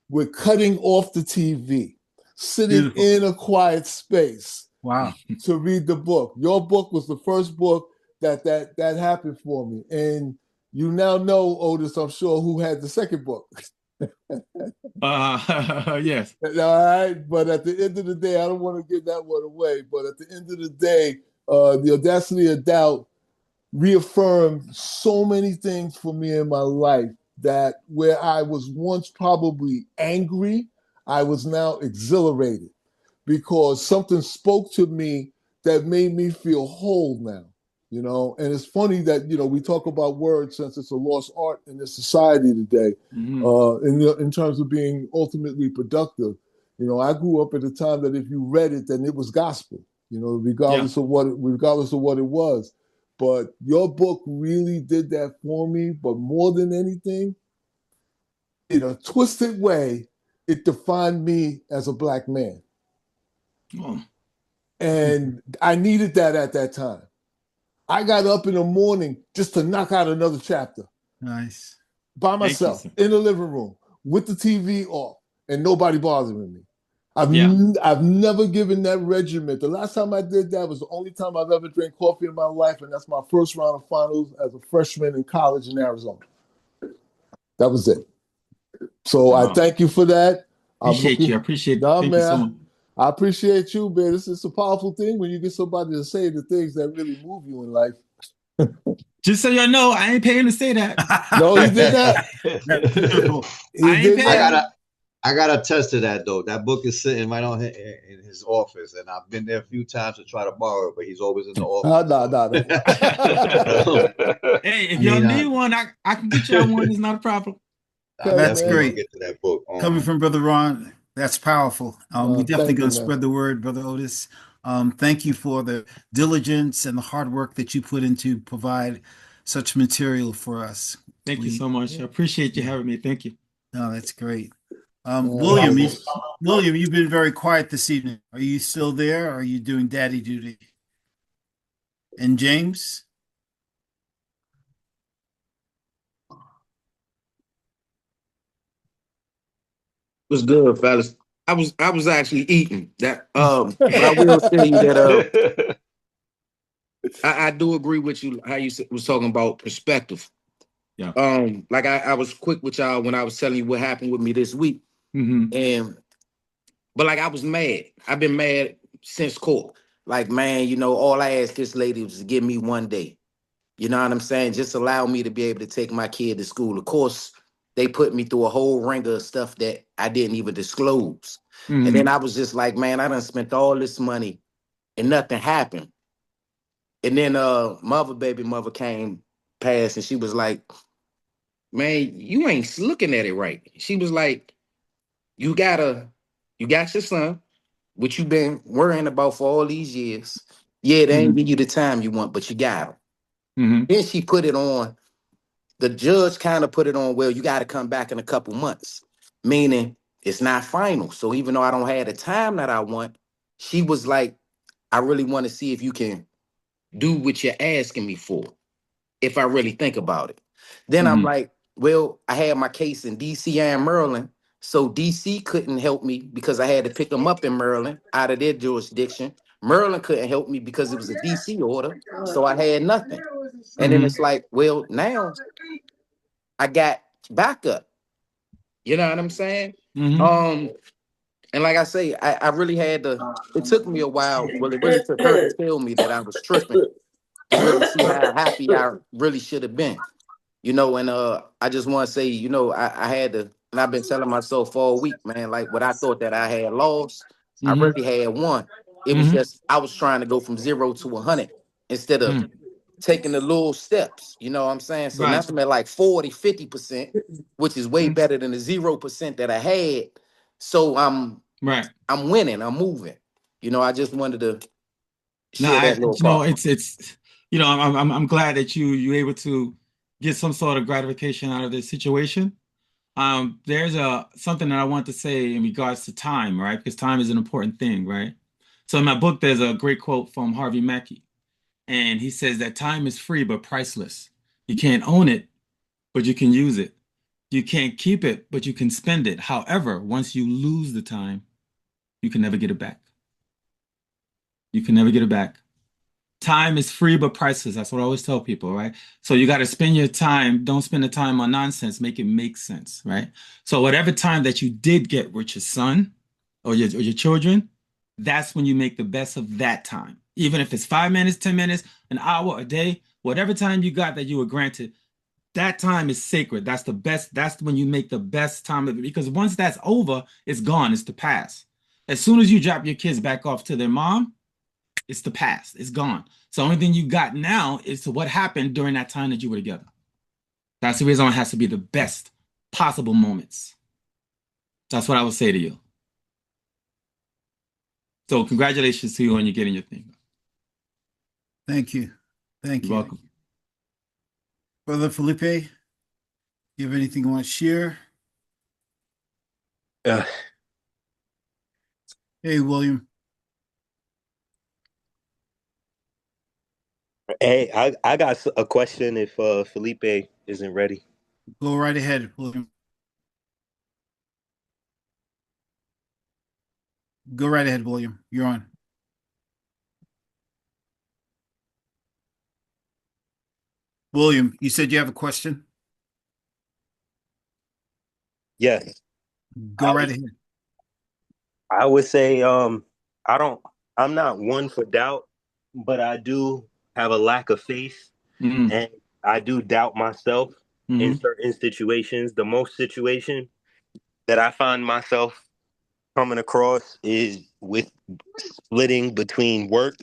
with cutting off the TV, sitting Beautiful. in a quiet space. Wow. To read the book. Your book was the first book that happened for me. And you now know, Otis, I'm sure, who had the second book. Yes. All right. But at the end of the day, I don't want to give that one away. But at the end of the day, The Audacity of Doubt reaffirmed so many things for me in my life that where I was once probably angry, I was now exhilarated because something spoke to me that made me feel whole now, And it's funny that, we talk about words since it's a lost art in this society today, in terms of being ultimately productive. I grew up at a time that if you read it, then it was gospel, regardless of what it was. But your book really did that for me. But more than anything, in a twisted way, it defined me as a Black man. Oh. And I needed that at that time. I got up in the morning just to knock out another chapter. Nice. By myself in the living room with the TV off and nobody bothering me. I've never given that regimen. The last time I did that was the only time I've ever drank coffee in my life, and that's my first round of finals as a freshman in college in Arizona. That was it. So I thank you for that. Appreciate you. I appreciate it. Thank you so much. I appreciate you, man. This is a powerful thing when you get somebody to say the things that really move you in life. Just so you know, I ain't paying to say that. No, he did not. I gotta attest to that though. That book is sitting right on in his office, and I've been there a few times to try to borrow it, but he's always in the office. No. Hey, if y'all need one, I can get y'all one. It's not a problem. That's great. Get to that book. Coming from Brother Ron, that's powerful. We definitely going to spread the word, Brother Otis. Thank you for the diligence and the hard work that you put into provide such material for us. Thank you so much. I appreciate you having me. Thank you. No, that's great. William, you've been very quiet this evening. Are you still there? Or are you doing daddy duty? And James? What's good, fellas? I was actually eating that. But I will tell you that I do agree with you how was talking about perspective. Yeah. Like I was quick with y'all when I was telling you what happened with me this week, and but like I was mad. I've been mad since court. Like man, all I asked this lady was to give me 1 day. You know what I'm saying? Just allow me to be able to take my kid to school. Of course, they put me through a whole ring of stuff that I didn't even disclose. And then I was just like, man, I done spent all this money and nothing happened. And then baby mother came past and she was like, man, you ain't looking at it right. She was like, you got your son, which you've been worrying about for all these years. Yeah, they ain't give you the time you want, but you got him. Then she put it on. The judge kind of put it on, well, you got to come back in a couple months, meaning it's not final. So even though I don't have the time that I want, she was like, I really want to see if you can do what you're asking me for, if I really think about it. Then I'm like, well, I had my case in DC and Maryland. So DC couldn't help me because I had to pick them up in Maryland out of their jurisdiction. Maryland couldn't help me because it was a DC order. So I had nothing. And then it's like, well, now I got backup. You know what I'm saying? And like I say, I really had to, it took me a while. Well, it really took her to tell me that I was tripping to really see how happy I really should have been. And I just want to say, I had to, and I've been telling myself all week, man, like what I thought that I had lost, I really had won. It was just I was trying to go from 0 to 100 instead of taking the little steps. You know what I'm saying? So now Right. I'm at like 40, 50%, which is way better than the 0% that I had. So Right. I'm winning. I'm moving. I just wanted to No, share that little part. it's I'm glad that you able to get some sort of gratification out of this situation. There's something that I want to say in regards to time, right? Because time is an important thing, right? So in my book, there's a great quote from Harvey Mackey, and he says that time is free but priceless. You can't own it, but you can use it. You can't keep it, but you can spend it. However, once you lose the time, you can never get it back. You can never get it back. Time is free but priceless. That's what I always tell people, right? So you got to spend your time. Don't spend the time on nonsense. Make it make sense, right? So whatever time that you did get with your son or your children, that's when you make the best of that time. Even if it's 5 minutes, 10 minutes, an hour, a day, whatever time you got that you were granted, that time is sacred. That's the best. That's when you make the best time of it. Because once that's over, it's gone. It's the past. As soon as you drop your kids back off to their mom, it's the past. It's gone. So the only thing you got now is to what happened during that time that you were together. That's the reason why it has to be the best possible moments. That's what I would say to you. So congratulations to you on you getting your thing. Thank you. Thank You're you. welcome. Brother Felipe, you have anything you want to share? Hey, William. Hey, I got a question if Felipe isn't ready. Go right ahead, William. Go right ahead, William. You're on. William, you said you have a question? Yes. Go right ahead. I would say I'm not one for doubt, but I do have a lack of faith and I do doubt myself in certain situations. The most situation that I find myself coming across is with splitting between work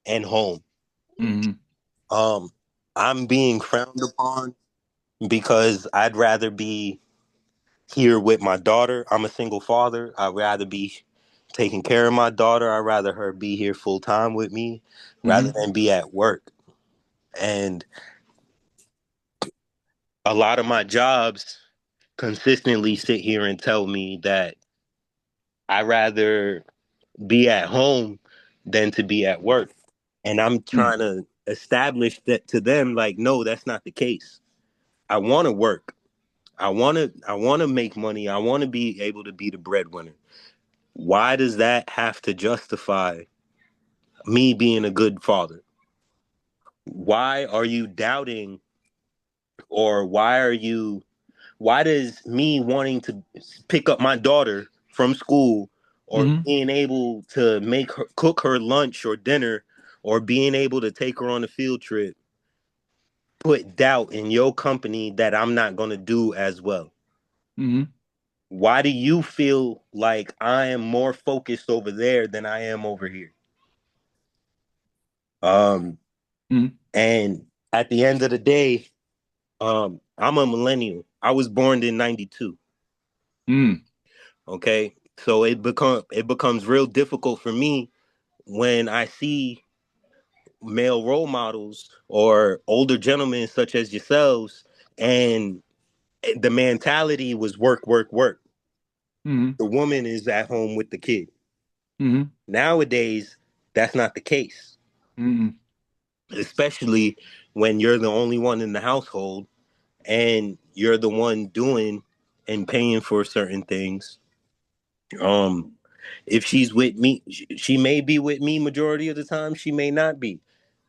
and home. I'm being frowned upon because I'd rather be here with my daughter. I'm a single father. I'd rather be taking care of my daughter. I'd rather her be here full time with me rather than be at work. And a lot of my jobs consistently sit here and tell me that I'd rather be at home than to be at work. And I'm trying to establish that to them, like, no, that's not the case. I want to work. I want to make money. I want to be able to be the breadwinner. Why does that have to justify me being a good father? Why are you doubting, or why does me wanting to pick up my daughter from school, or being able to cook her lunch or dinner, or being able to take her on a field trip, put doubt in your company that I'm not going to do as well? Why do you feel like I am more focused over there than I am over here? And at the end of the day, I'm a millennial. I was born in 92. Okay. So it becomes real difficult for me when I see male role models or older gentlemen such as yourselves, and the mentality was work, work, work. The woman is at home with the kid. Nowadays, that's not the case. Especially when you're the only one in the household and you're the one doing and paying for certain things. If she's with me, she may be with me majority of the time, she may not be.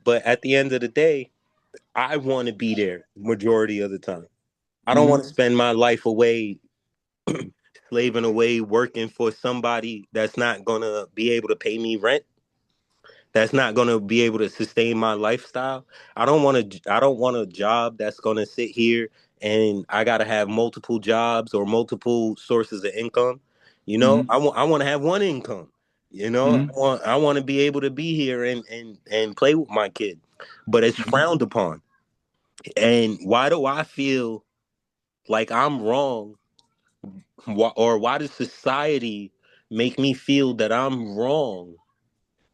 But at the end of the day, I want to be there majority of the time. I don't want to spend my life away, slaving away, working for somebody that's not gonna be able to pay me rent, that's not going to be able to sustain my lifestyle. I don't want a job that's going to sit here and I got to have multiple jobs or multiple sources of income. I want to have one income. I want to be able to be here and play with my kid. But it's frowned upon. And why do I feel like I'm wrong? Or why does society make me feel that I'm wrong?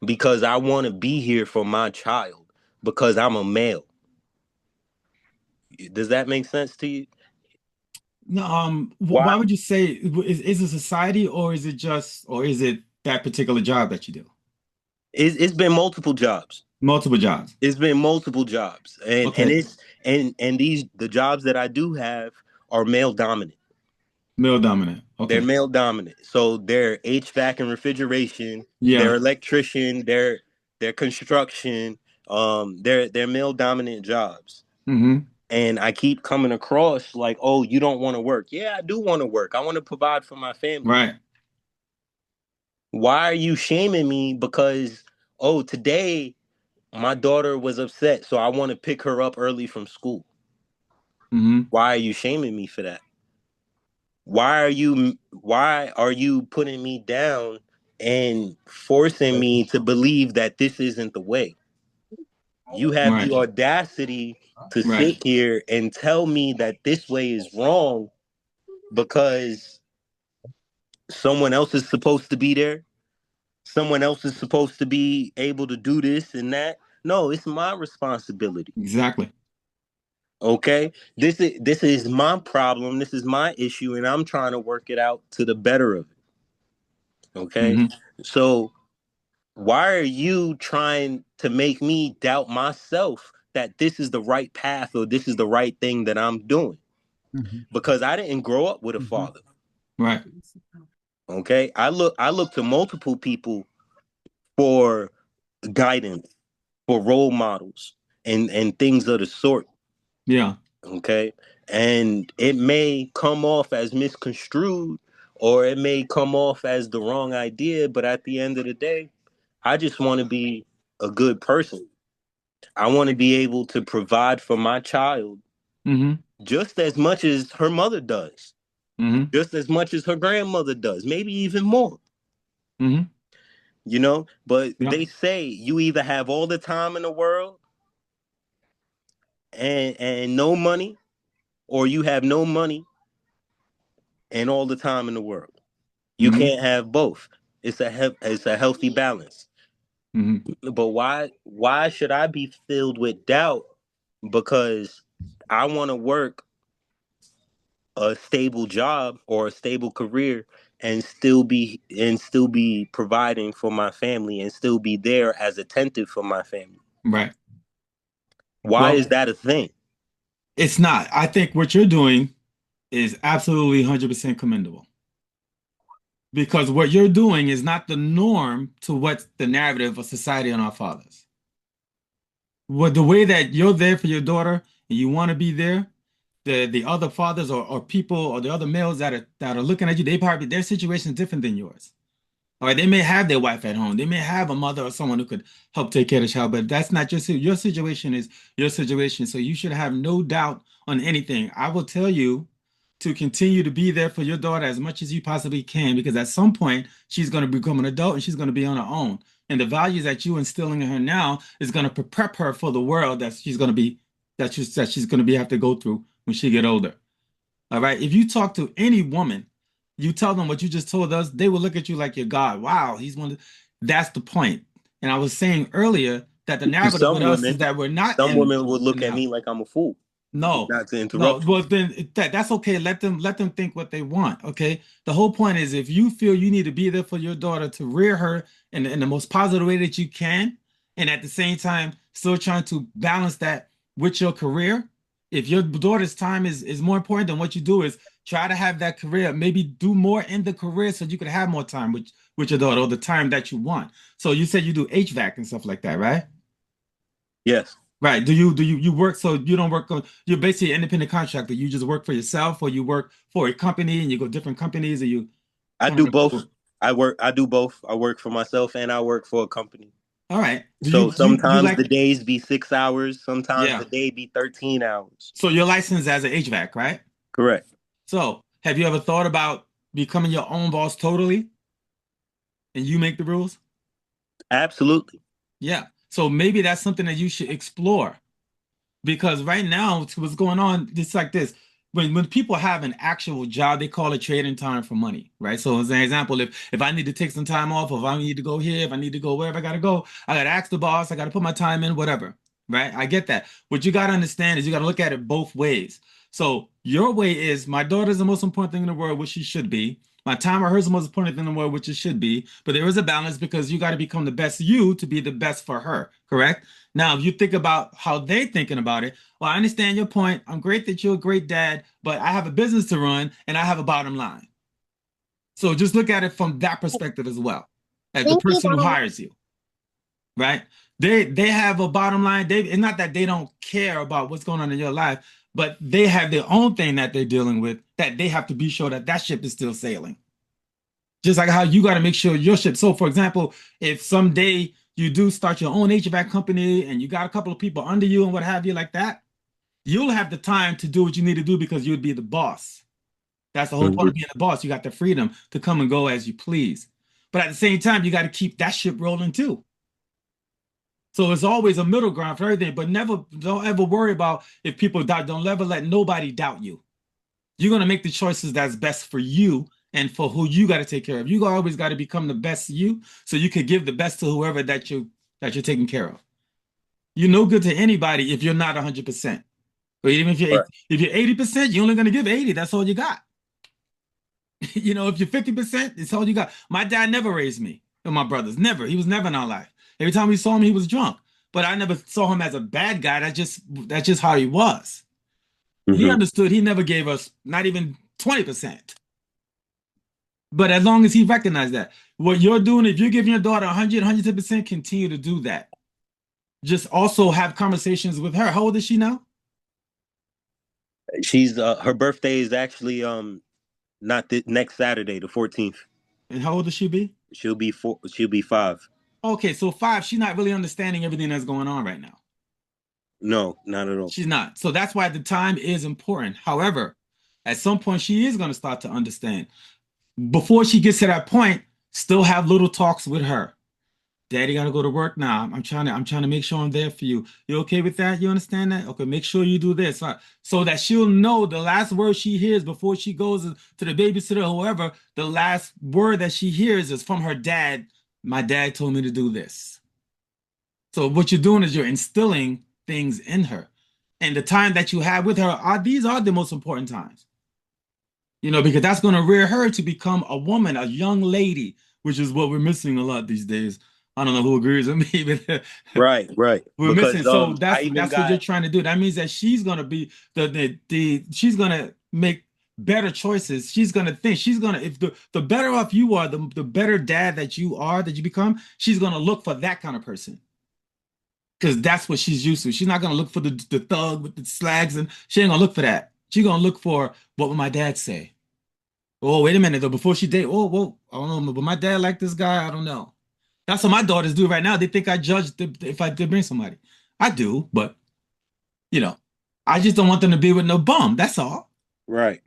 Because I want to be here for my child because I'm a male. Does that make sense to you? No, Why? why would you say is it society, or is it that particular job that you do? It's been multiple jobs. Multiple jobs. It's been multiple jobs, Okay. and the jobs that I do have are male dominant. Male dominant. They're Okay. male dominant. So they're HVAC and refrigeration. Yeah. They're electrician. They're construction. They're male dominant jobs. And I keep coming across like, oh, you don't want to work. Yeah, I do want to work. I want to provide for my family. Right. Why are you shaming me because, oh, today my daughter was upset, so I want to pick her up early from school? Why are you shaming me for that? Why are you putting me down and forcing me to believe that this isn't the way? You have Right. the audacity to Right. sit here and tell me that this way is wrong because someone else is supposed to be there. Someone else is supposed to be able to do this and that. No, it's my responsibility. Exactly. Okay? This is my problem. This is my issue, and I'm trying to work it out to the better of it. Okay? So why are you trying to make me doubt myself that this is the right path or this is the right thing that I'm doing? Because I didn't grow up with a father. Right. Okay? I look to multiple people for guidance, for role models and things of the sort. Yeah. Okay? And it may come off as misconstrued or it may come off as the wrong idea, but at the end of the day, I just want to be a good person. I want to be able to provide for my child just as much as her mother does, just as much as her grandmother does, maybe even more. But Yeah. they say you either have all the time in the world and no money, or you have no money and all the time in the world. You can't have both. It's a healthy balance. But why should I be filled with doubt because I want to work a stable job or a stable career and still be providing for my family and still be there as attentive for my family? Right. Why Well, is that a thing? it's not. I think what you're doing is absolutely 100% commendable. Because what you're doing is not the norm to what the narrative of society and our fathers. What the way that you're there for your daughter and you want to be there, the other fathers or people or the other males that are looking at you, they probably their situation is different than yours. All right, they may have their wife at home. They may have a mother or someone who could help take care of the child, but that's not your situation is your situation. So you should have no doubt on anything. I will tell you to continue to be there for your daughter as much as you possibly can, because at some point she's going to become an adult and she's going to be on her own. And the values that you instilling in her now is going to prep her for the world that she's going to be that she's going to be have to go through when she get older. All right. If you talk to any woman, you tell them what you just told us, they will look at you like you're God. Wow, he's one. That's the point. And I was saying earlier that the narrative with us is that we're not. Some women will look at me like I'm a fool. No, not to interrupt. No, well then that's okay. Let them think what they want. Okay. The whole point is if you feel you need to be there for your daughter to rear her in the most positive way that you can, and at the same time still trying to balance that with your career. If your daughter's time is more important than what you do, is try to have that career, maybe do more in the career so you could have more time with your daughter or the time that you want. So you said you do HVAC and stuff like that, right? Yes. Right. Do you work, so you don't work on, you're basically an independent contractor. You just work for yourself, or you work for a company and you go different companies, or you I do both. I do both. I work for myself and I work for a company. All right. So sometimes the days be 6 hours, sometimes the day be 13 hours. So you're licensed as an HVAC, right? Correct. So have you ever thought about becoming your own boss totally? And you make the rules? Absolutely. Yeah. So maybe that's something that you should explore. Because right now, what's going on, it's like this. When people have an actual job, they call it trading time for money, right? So as an example, if I need to take some time off, or if I need to go here, if I need to go wherever I gotta go, I gotta ask the boss, I gotta put my time in, whatever, right? I get that. What you gotta understand is you gotta look at it both ways. So your way is my daughter's the most important thing in the world, which she should be. My time with her is the most important thing in the world, which it should be. But there is a balance because you got to become the best you to be the best for her, correct? Now, if you think about how they're thinking about it, well, I understand your point. I'm great that you're a great dad, but I have a business to run and I have a bottom line. So just look at it from that perspective as well, as the person who hires you, right? They have a bottom line. It's not that they don't care about what's going on in your life, but they have their own thing that they're dealing with that they have to be sure that that ship is still sailing. Just like how you got to make sure your ship. So, for example, if someday you do start your own HVAC company and you got a couple of people under you and what have you like that, you'll have the time to do what you need to do because you'd be the boss. That's the whole point of being the boss. You got the freedom to come and go as you please. But at the same time, you got to keep that ship rolling too. So it's always a middle ground for everything, but don't ever worry about if people doubt. Don't ever let nobody doubt you. You're going to make the choices that's best for you and for who you got to take care of. You always got to become the best you so you could give the best to whoever that you're taking care of. You're no good to anybody if you're not 100%. But even if you're 80%, you're only going to give 80. That's all you got. If you're 50%, it's all you got. My dad never raised me and my brothers. Never. He was never in our life. Every time we saw him, he was drunk. But I never saw him as a bad guy. That's just how he was. He understood. He never gave us not even 20%. But as long as he recognized that, what you're doing, if you're giving your daughter 100, 110%, continue to do that. Just also have conversations with her. How old is she now? She's her birthday is actually not next Saturday, the 14th. And how old does she be? She'll be 5. Okay, so 5. She's not really understanding everything that's going on right now. No, not at all. She's not. So that's why the time is important. However, at some point she is going to start to understand. Before she gets to that point, still have little talks with her. Daddy got to go to work now. I'm trying to make sure I'm there for you. You okay with that? You understand that? Okay, make sure you do this. So that she'll know the last word she hears before she goes to the babysitter or whoever, the last word that she hears is from her dad. My dad told me to do this. So what you're doing is you're instilling things in her. And the time that you have with her, these are the most important times. Because that's going to rear her to become a woman, a young lady, which is what we're missing a lot these days. I don't know who agrees with me, but right. We're missing. So that's what you're trying to do. That means that she's going to be she's going to make better choices, she's gonna think if the better off you are, the better dad that you are, that you become, she's gonna look for that kind of person. Because that's what she's used to. She's not gonna look for the thug with the slags, and she ain't gonna look for that. She's gonna look for what would my dad say. Oh, wait a minute though. Before she date, oh, whoa, I don't know, but my dad like this guy. I don't know. That's what my daughters do right now. They think I judge if I did bring somebody. I do, but you know, I just don't want them to be with no bum. That's all. Right.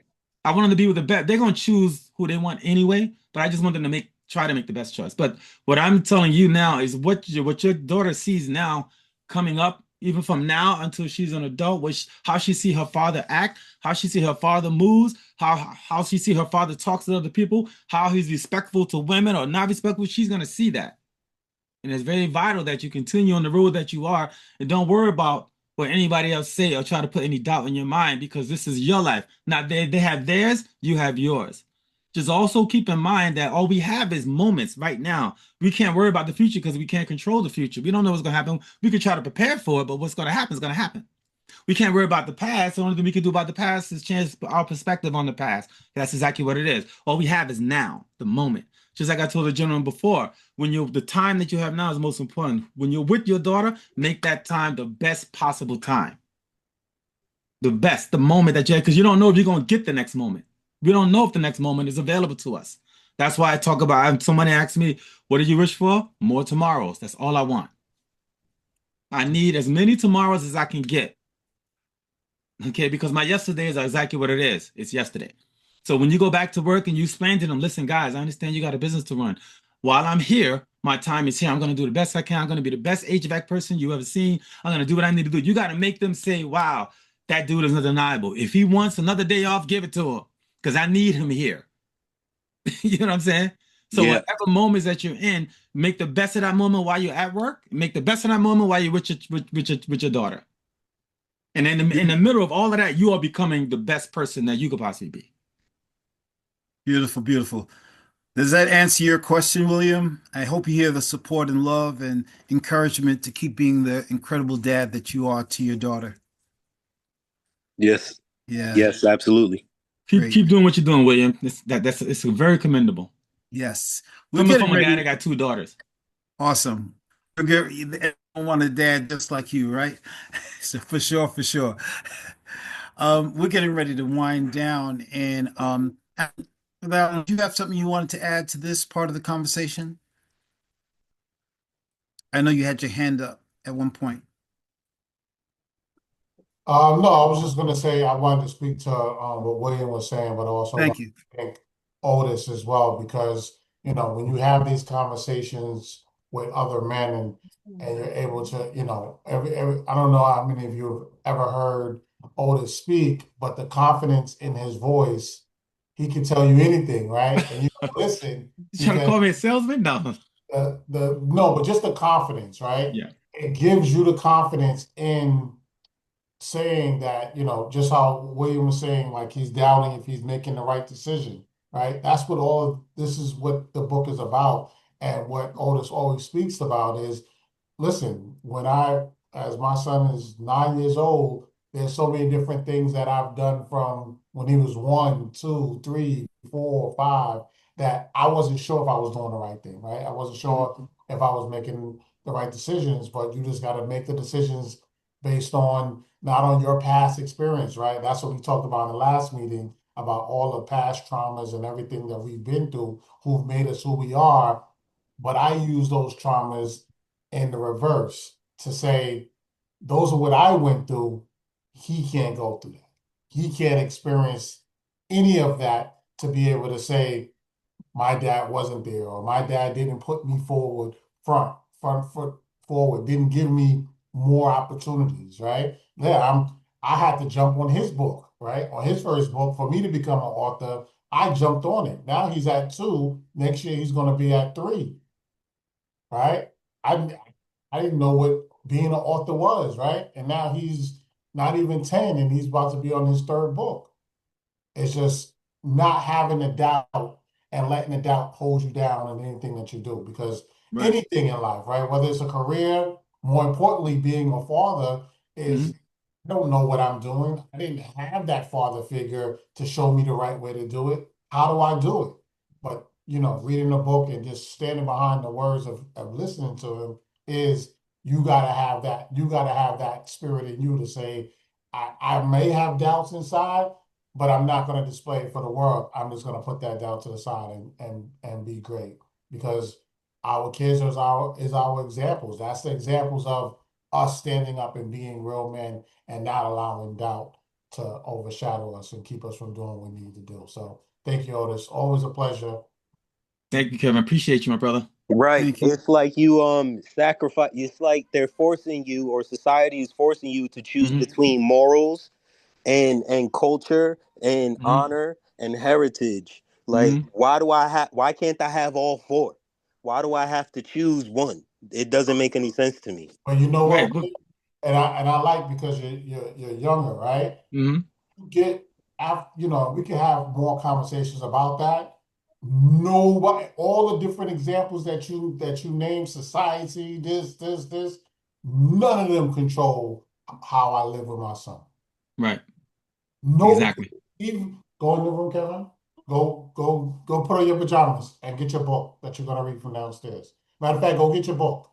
I want them to be with the best. They're gonna choose who they want anyway, but I just want them to try to make the best choice. But what I'm telling you now is what your daughter sees now coming up, even from now until she's an adult, how she see her father act, how she see her father moves, how she see her father talks to other people, how he's respectful to women or not respectful. She's gonna see that. And it's very vital that you continue on the road that you are and don't worry about what anybody else say or try to put any doubt in your mind, because this is your life. Now they have theirs, you have yours. Just also keep in mind that all we have is moments right now. We can't worry about the future because we can't control the future. We don't know what's going to happen. We could try to prepare for it, but what's going to happen is going to happen. We can't worry about the past. The only thing we can do about the past is change our perspective on the past. That's exactly what it is. All we have is now, the moment. Just like I told the gentleman before, the time that you have now is most important. When you're with your daughter, make that time the best possible time. The moment that you have, because you don't know if you're going to get the next moment. We don't know if the next moment is available to us. That's why I talk about, somebody asks me, what do you wish for? More tomorrows. That's all I want. I need as many tomorrows as I can get. Okay, because my yesterdays are exactly what it is. It's yesterday. So when you go back to work and you explain to them, listen, guys, I understand you got a business to run. While I'm here, my time is here. I'm going to do the best I can. I'm going to be the best HVAC person you ever seen. I'm going to do what I need to do. You got to make them say, wow, that dude is undeniable. If he wants another day off, give it to him because I need him here. You know what I'm saying? So Yeah. whatever moments that you're in, make the best of that moment while you're at work. Make the best of that moment while you're with your daughter. And in the middle of all of that, you are becoming the best person that you could possibly be. Beautiful, beautiful. Does that answer your question, William? I hope you hear the support and love and encouragement to keep being the incredible dad that you are to your daughter. Yes. Yeah. Yes, absolutely. Keep doing what you're doing, William. It's very commendable. Yes. Coming from a guy that got 2 daughters. Awesome. Everyone want a dad just like you, right? So for sure, for sure. We're getting ready to wind down, and Val, do you have something you wanted to add to this part of the conversation? I know you had your hand up at one point. No, I was just gonna say I wanted to speak to what William was saying, but also want Thank you. to thank Otis as well because when you have these conversations with other men and you're able to every I don't know how many of you have ever heard Otis speak, but the confidence in his voice, he can tell you anything, right? And you can listen You trying to because call me a salesman? No. no, but just the confidence, right? Yeah. It gives you the confidence in saying that, just how William was saying, like he's doubting if he's making the right decision, right? That's what this is what the book is about. And what Otis always speaks about is, listen, as my son is 9 years old, there's so many different things that I've done from when he was 1, 2, 3, 4, 5, that I wasn't sure if I was doing the right thing, right? I wasn't sure if I was making the right decisions, but you just got to make the decisions based on not on your past experience, right? That's what we talked about in the last meeting about all the past traumas and everything that we've been through, who've made us who we are. But I use those traumas in the reverse to say, those are what I went through. He can't go through that. He can't experience any of that to be able to say, my dad wasn't there, or my dad didn't put me forward, front foot forward, didn't give me more opportunities, right? Yeah, I had to jump on his book, right? On his first book, for me to become an author, I jumped on it. Now he's at 2. Next year he's going to be at 3, right? I didn't know what being an author was, right? And now he's not even 10 and he's about to be on his 3rd book. It's just not having a doubt and letting the doubt hold you down in anything that you do. Because anything in life, right? Whether it's a career, more importantly, being a father is I don't know what I'm doing. I didn't have that father figure to show me the right way to do it. How do I do it? But reading the book and just standing behind the words of listening to him is you gotta have that. You gotta have that spirit in you to say, I may have doubts inside, but I'm not gonna display it for the world. I'm just gonna put that doubt to the side and be great. Because our kids is our examples. That's the examples of us standing up and being real men and not allowing doubt to overshadow us and keep us from doing what we need to do. So thank you, Otis. Always a pleasure. Thank you, Kevin. Appreciate you, my brother. Right. Thank you. It's like you sacrifice. It's like they're forcing you, or society is forcing you to choose Hmm. between morals and culture and Hmm. honor and heritage. Like, Hmm. why can't I have all four? Why do I have to choose one? It doesn't make any sense to me. But you know Right. what? And I like because you're younger, right? Hmm. You get after, we can have more conversations about that. Nobody, all the different examples that you name, society, this, none of them control how I live with my son. Right. No, Exactly. even go in the room, Kevin. Go put on your pajamas and get your book that you're gonna read from downstairs. Matter of fact, go get your book.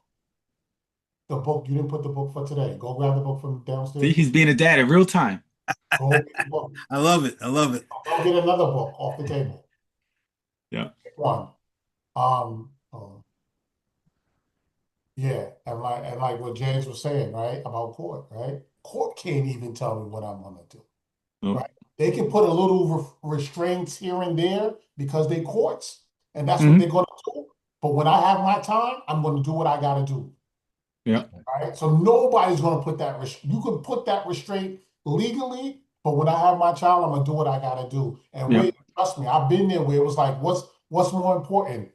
The book, you didn't put the book for today. Go grab the book from See, downstairs. he's being a dad in real time. Go get the book. I love it. I love it. Go get another book off the table. Yeah. One. Yeah, and like what James was saying, right, about court, right? Court can't even tell me what I'm gonna do, Oh, right? They can put a little restraints here and there because they courts, and that's what hmm. they're gonna do. But when I have my time, I'm gonna do what I gotta do. Yeah. Right? So nobody's gonna put that you can put that restraint legally, but when I have my child, I'm gonna do what I gotta do. And Yeah. wait, trust me, I've been there where it was like, what's more important,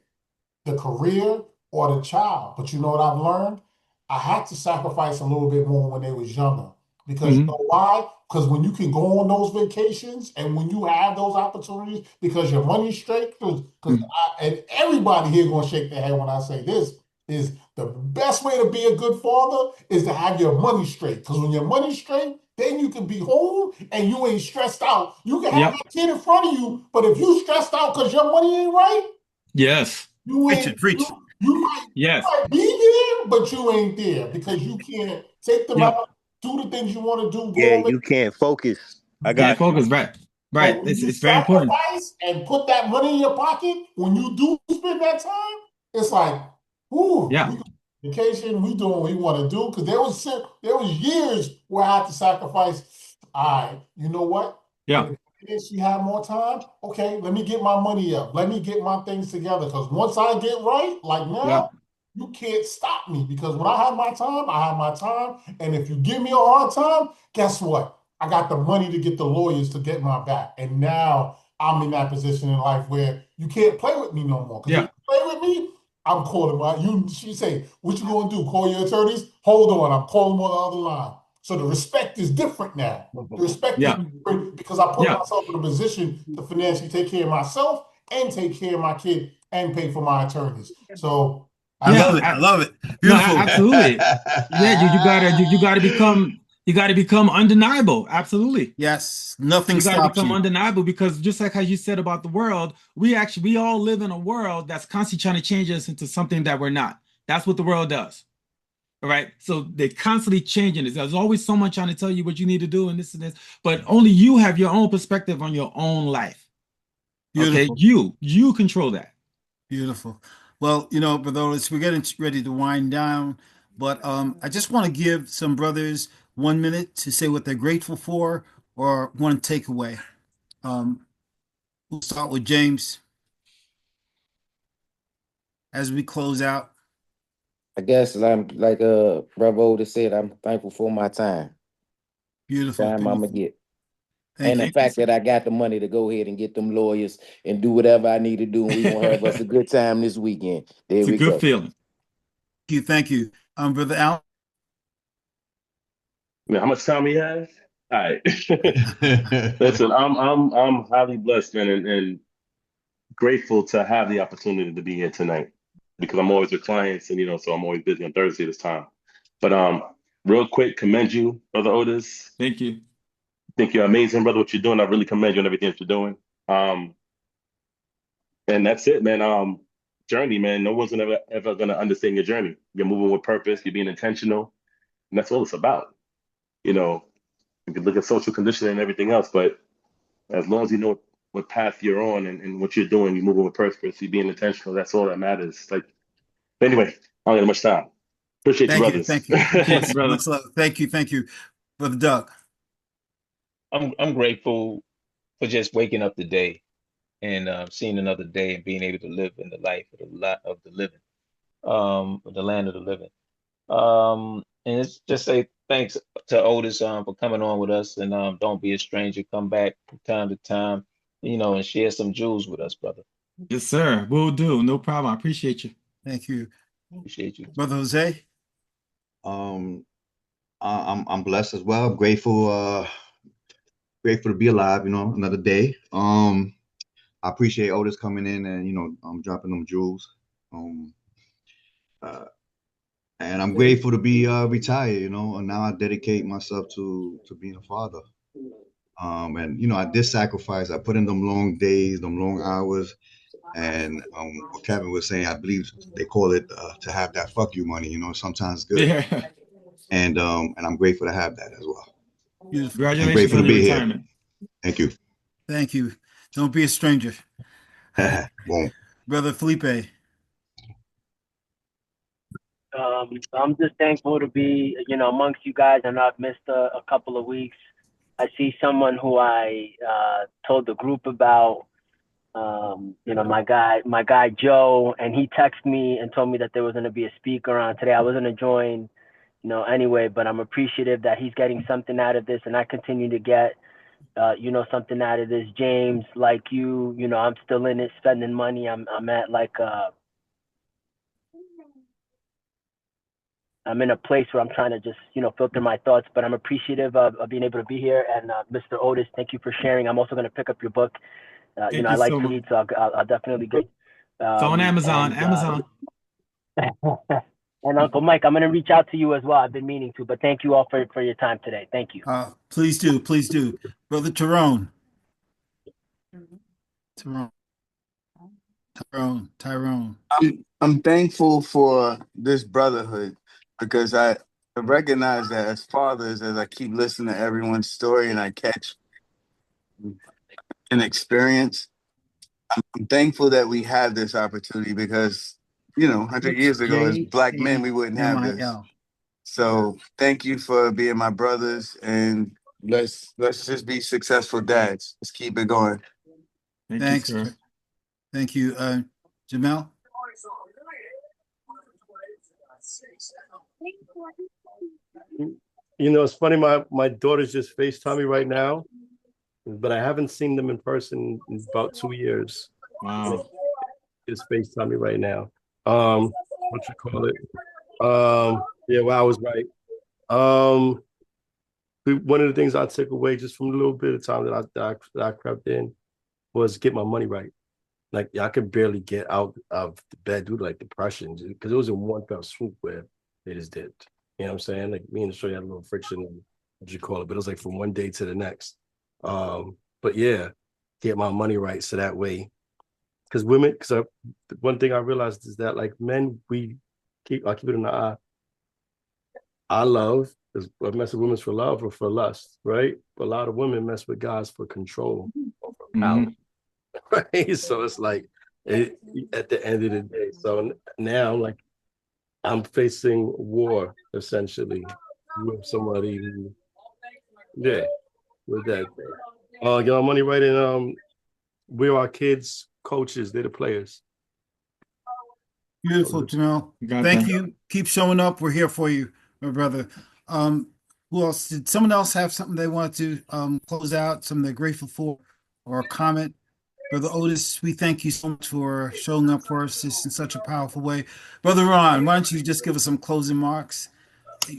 the career or the child? But you know what I've learned? I had to sacrifice a little bit more when they was younger. Because you Hmm. know why? Because when you can go on those vacations and when you have those opportunities, because your money's straight, and everybody here gonna shake their head when I say this, is the best way to be a good father is to have your money straight. Because when your money's straight, then you can be home and you ain't stressed out. You can have Yep. that kid in front of you, but if you stressed out because your money ain't right, Yes. you Preach it. ain't Preach. you Yes. might be there, but you ain't there because you can't take them Yep. out, do the things you want to do, Yeah, go on you can't focus. I Can't got you. focus. Right. Right. but when It's you it's very important. sacrifice and put that money in your pocket, when you do spend that time, it's like, whoo, Yeah. we go on vacation, we doing what we want to do. Because there was years where I had to sacrifice. All right, you know what? In Yeah. the years she had more time. Okay, let me get my money up. Let me get my things together. Because once I get right, like Yeah. now, you can't stop me. Because when I have my time, I have my time. And if you give me a hard time, guess what? I got the money to get the lawyers to get my back. And now I'm in that position in life where you can't play with me no more. Because if Yeah. you play with me, I'm calling she say, what you gonna do? Call your attorneys? Hold on, I'm calling on the other line. So the respect is different now. The respect is Yeah. different because I put Yeah. myself in a position to financially take care of myself and take care of my kid and pay for my attorneys. So I I love Yeah. it. I love it. No, Beautiful. absolutely. Yeah. You gotta become undeniable. Absolutely. Yes. Nothing You got to stops become you. undeniable because just like how you said about the world, we all live in a world that's constantly trying to change us into something that we're not. That's what the world does. All right. So they're constantly changing it. There's always someone trying to tell you what you need to do and this, but only you have your own perspective on your own life. Okay. Beautiful. You control that. Beautiful. Well, Brother Otis, we're getting ready to wind down, but I just want to give some brothers 1 minute to say what they're grateful for or one takeaway. Um, we'll start with James as we close out. I guess like Brother Otis said, I'm thankful for my time. Beautiful, Time I'm gonna beautiful. get. Thank And the you. fact that I got the money to go ahead and get them lawyers and do whatever I need to do, and we're gonna have us a good time this weekend. There It's a we good go. feeling. Thank you. Thank you. Brother Al. Man, how much time we have? All right. Listen, I'm highly blessed, man, and grateful to have the opportunity to be here tonight because I'm always with clients and so I'm always busy on Thursday this time. But real quick, commend you, Brother Otis. Thank you. Think you're amazing, brother, what you're doing. I really commend you on everything that you're doing. And that's it, man. Journey, man. No one's ever gonna understand your journey. You're moving with purpose, you're being intentional, and that's all it's about. You know, you can look at social conditioning and everything else, but as long as you know what path you're on and what you're doing, you're moving with purpose, you're being intentional, that's all that matters. Like, anyway, I don't have much time. Appreciate you, Thank you. brothers. Thank you. Appreciate you, brother. Much love. Thank you. Thank you, Brother Doug. I'm grateful for just waking up today and seeing another day and being able to live in the life of the living, the land of the living. And it's just say thanks to Otis for coming on with us, and don't be a stranger. Come back from time to time, and share some jewels with us, brother. Yes, sir. Will do. No problem. I appreciate you. Thank you. Appreciate you. Brother Jose. I'm blessed as well. Grateful to be alive, another day. I appreciate Otis coming in and dropping them jewels. And I'm grateful to be retired, and now I dedicate myself to being a father. And I did sacrifice. I put in them long days, them long hours, and what Kevin was saying, I believe they call it to have that fuck you money. Sometimes good. Yeah. And I'm grateful to have that as well. Beautiful. Congratulations I'm grateful on to your be retirement. here. Thank you. Thank you. Don't be a stranger. Boom. Brother Felipe. I'm just thankful to be, amongst you guys. I know I've missed a couple of weeks. I see someone who I told the group about, my guy Joe, and he texted me and told me that there was going to be a speaker on today. I was going to join, anyway, but I'm appreciative that he's getting something out of this, and I continue to get, something out of this. James, like you, I'm still in it, spending money. I'm at like I'm in a place where I'm trying to just, filter my thoughts, but I'm appreciative of being able to be here. And Mr. Otis, thank you for sharing. I'm also going to pick up your book. Thank I you like so to much. read, so I'll definitely get. It's on Amazon. Amazon. And Uncle Mike, I'm going to reach out to you as well. I've been meaning to, but thank you all for your time today. Thank you. Please do. Please do. Brother Tyrone. Tyrone. I'm thankful for this brotherhood because I recognize that as fathers, as I keep listening to everyone's story and I catch an experience, I'm thankful that we have this opportunity because, 100 years ago, as Black men, we wouldn't have this. So thank you for being my brothers, and let's just be successful dads. Let's keep it going. Thanks. You, sir. Thank you. Jamel? It's funny, my daughters just FaceTime me right now, but I haven't seen them in person in about 2 years. Wow. Just FaceTime me right now. What you call it? Yeah, well, I was right. One of the things I took away just from a little bit of time that I crept in was get my money right. Like, I could barely get out of the bed due to like depression, because it was in one fell swoop where they just did. You know what I'm saying? Like, me and the show had a little friction, and what you call it, but it was like from one day to the next. But yeah, get my money right so that way, because one thing I realized is that like men, I keep it in the eye. I love is I mess with women for love or for lust, right? But a lot of women mess with guys for control or for power. Right? So it's like at the end of the day. So now like I'm facing war essentially with somebody who, with that thing. Get our money right, and we're our kids' coaches, they're the players. Beautiful, Jamel. Thank you. Keep showing up. We're here for you, my brother. Who else? Did someone else have something they want to close out, something they're grateful for, or a comment? Brother Otis, we thank you so much for showing up for us in such a powerful way. Brother Ron, why don't you just give us some closing marks? We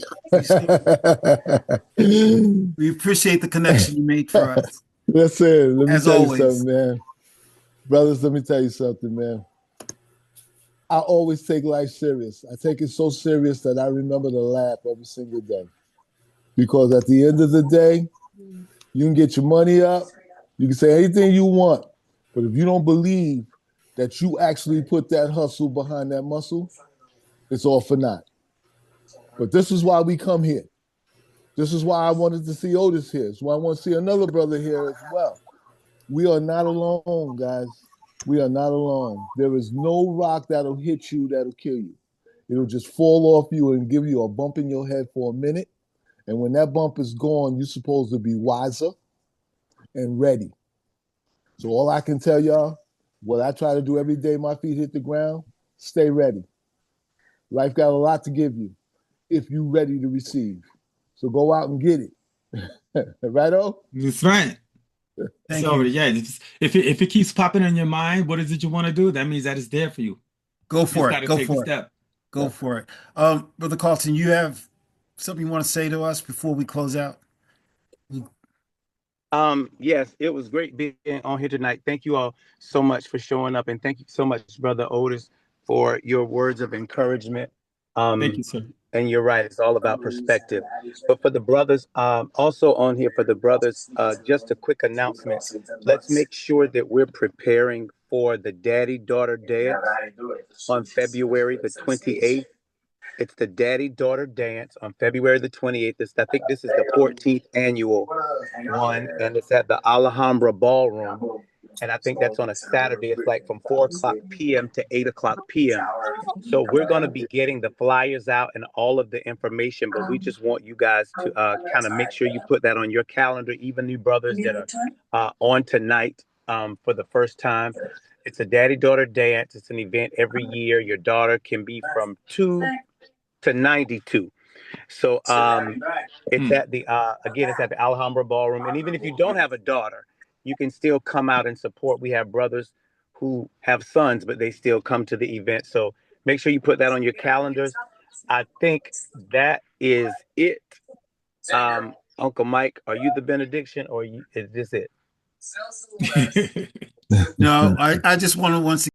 appreciate the connection you made for us. Listen, let me As tell always. you something, man. Brothers, let me tell you something, man. I always take life serious. I take it so serious that I remember to laugh every single day. Because at the end of the day, you can get your money up, you can say anything you want, but if you don't believe that you actually put that hustle behind that muscle, it's all for naught. But this is why we come here. This is why I wanted to see Otis here. It's why I want to see another brother here as well. We are not alone, guys. We are not alone. There is no rock that'll hit you that'll kill you. It'll just fall off you and give you a bump in your head for a minute. And when that bump is gone, you're supposed to be wiser and ready. So all I can tell y'all, what I try to do every day my feet hit the ground, stay ready. Life got a lot to give you if you're ready to receive. So go out and get it. Right-o? That's right. Thank So you. yeah, if it keeps popping in your mind, what is it you want to do? That means that it's there for you. Go You for just it. got to Go take the for it. step. Go for it. Brother Carlton, you have something you want to say to us before we close out? Yes, it was great being on here tonight. Thank you all so much for showing up, and thank you so much, Brother Otis, for your words of encouragement. Thank you, sir. And you're right, it's all about perspective. But for the brothers, also on here for the brothers, just a quick announcement. Let's make sure that we're preparing for the daddy-daughter dance on February the 28th. It's the daddy-daughter dance on February the 28th. I think this is the 14th annual one, and it's at the Alhambra Ballroom. And I think that's on a Saturday. It's like from 4 o'clock p.m. to 8 o'clock p.m. So we're going to be getting the flyers out and all of the information, but we just want you guys to kind of make sure you put that on your calendar, even you brothers that are on tonight for the first time. It's a daddy-daughter dance. It's an event every year. Your daughter can be from 2 to 92. So it's at the again, it's at the Alhambra Ballroom. And even if you don't have a daughter, you can still come out and support. We have brothers who have sons, but they still come to the event. So make sure you put that on your calendars. I think that is it. Uncle Mike, are you the benediction, or is this it? No, I just want to once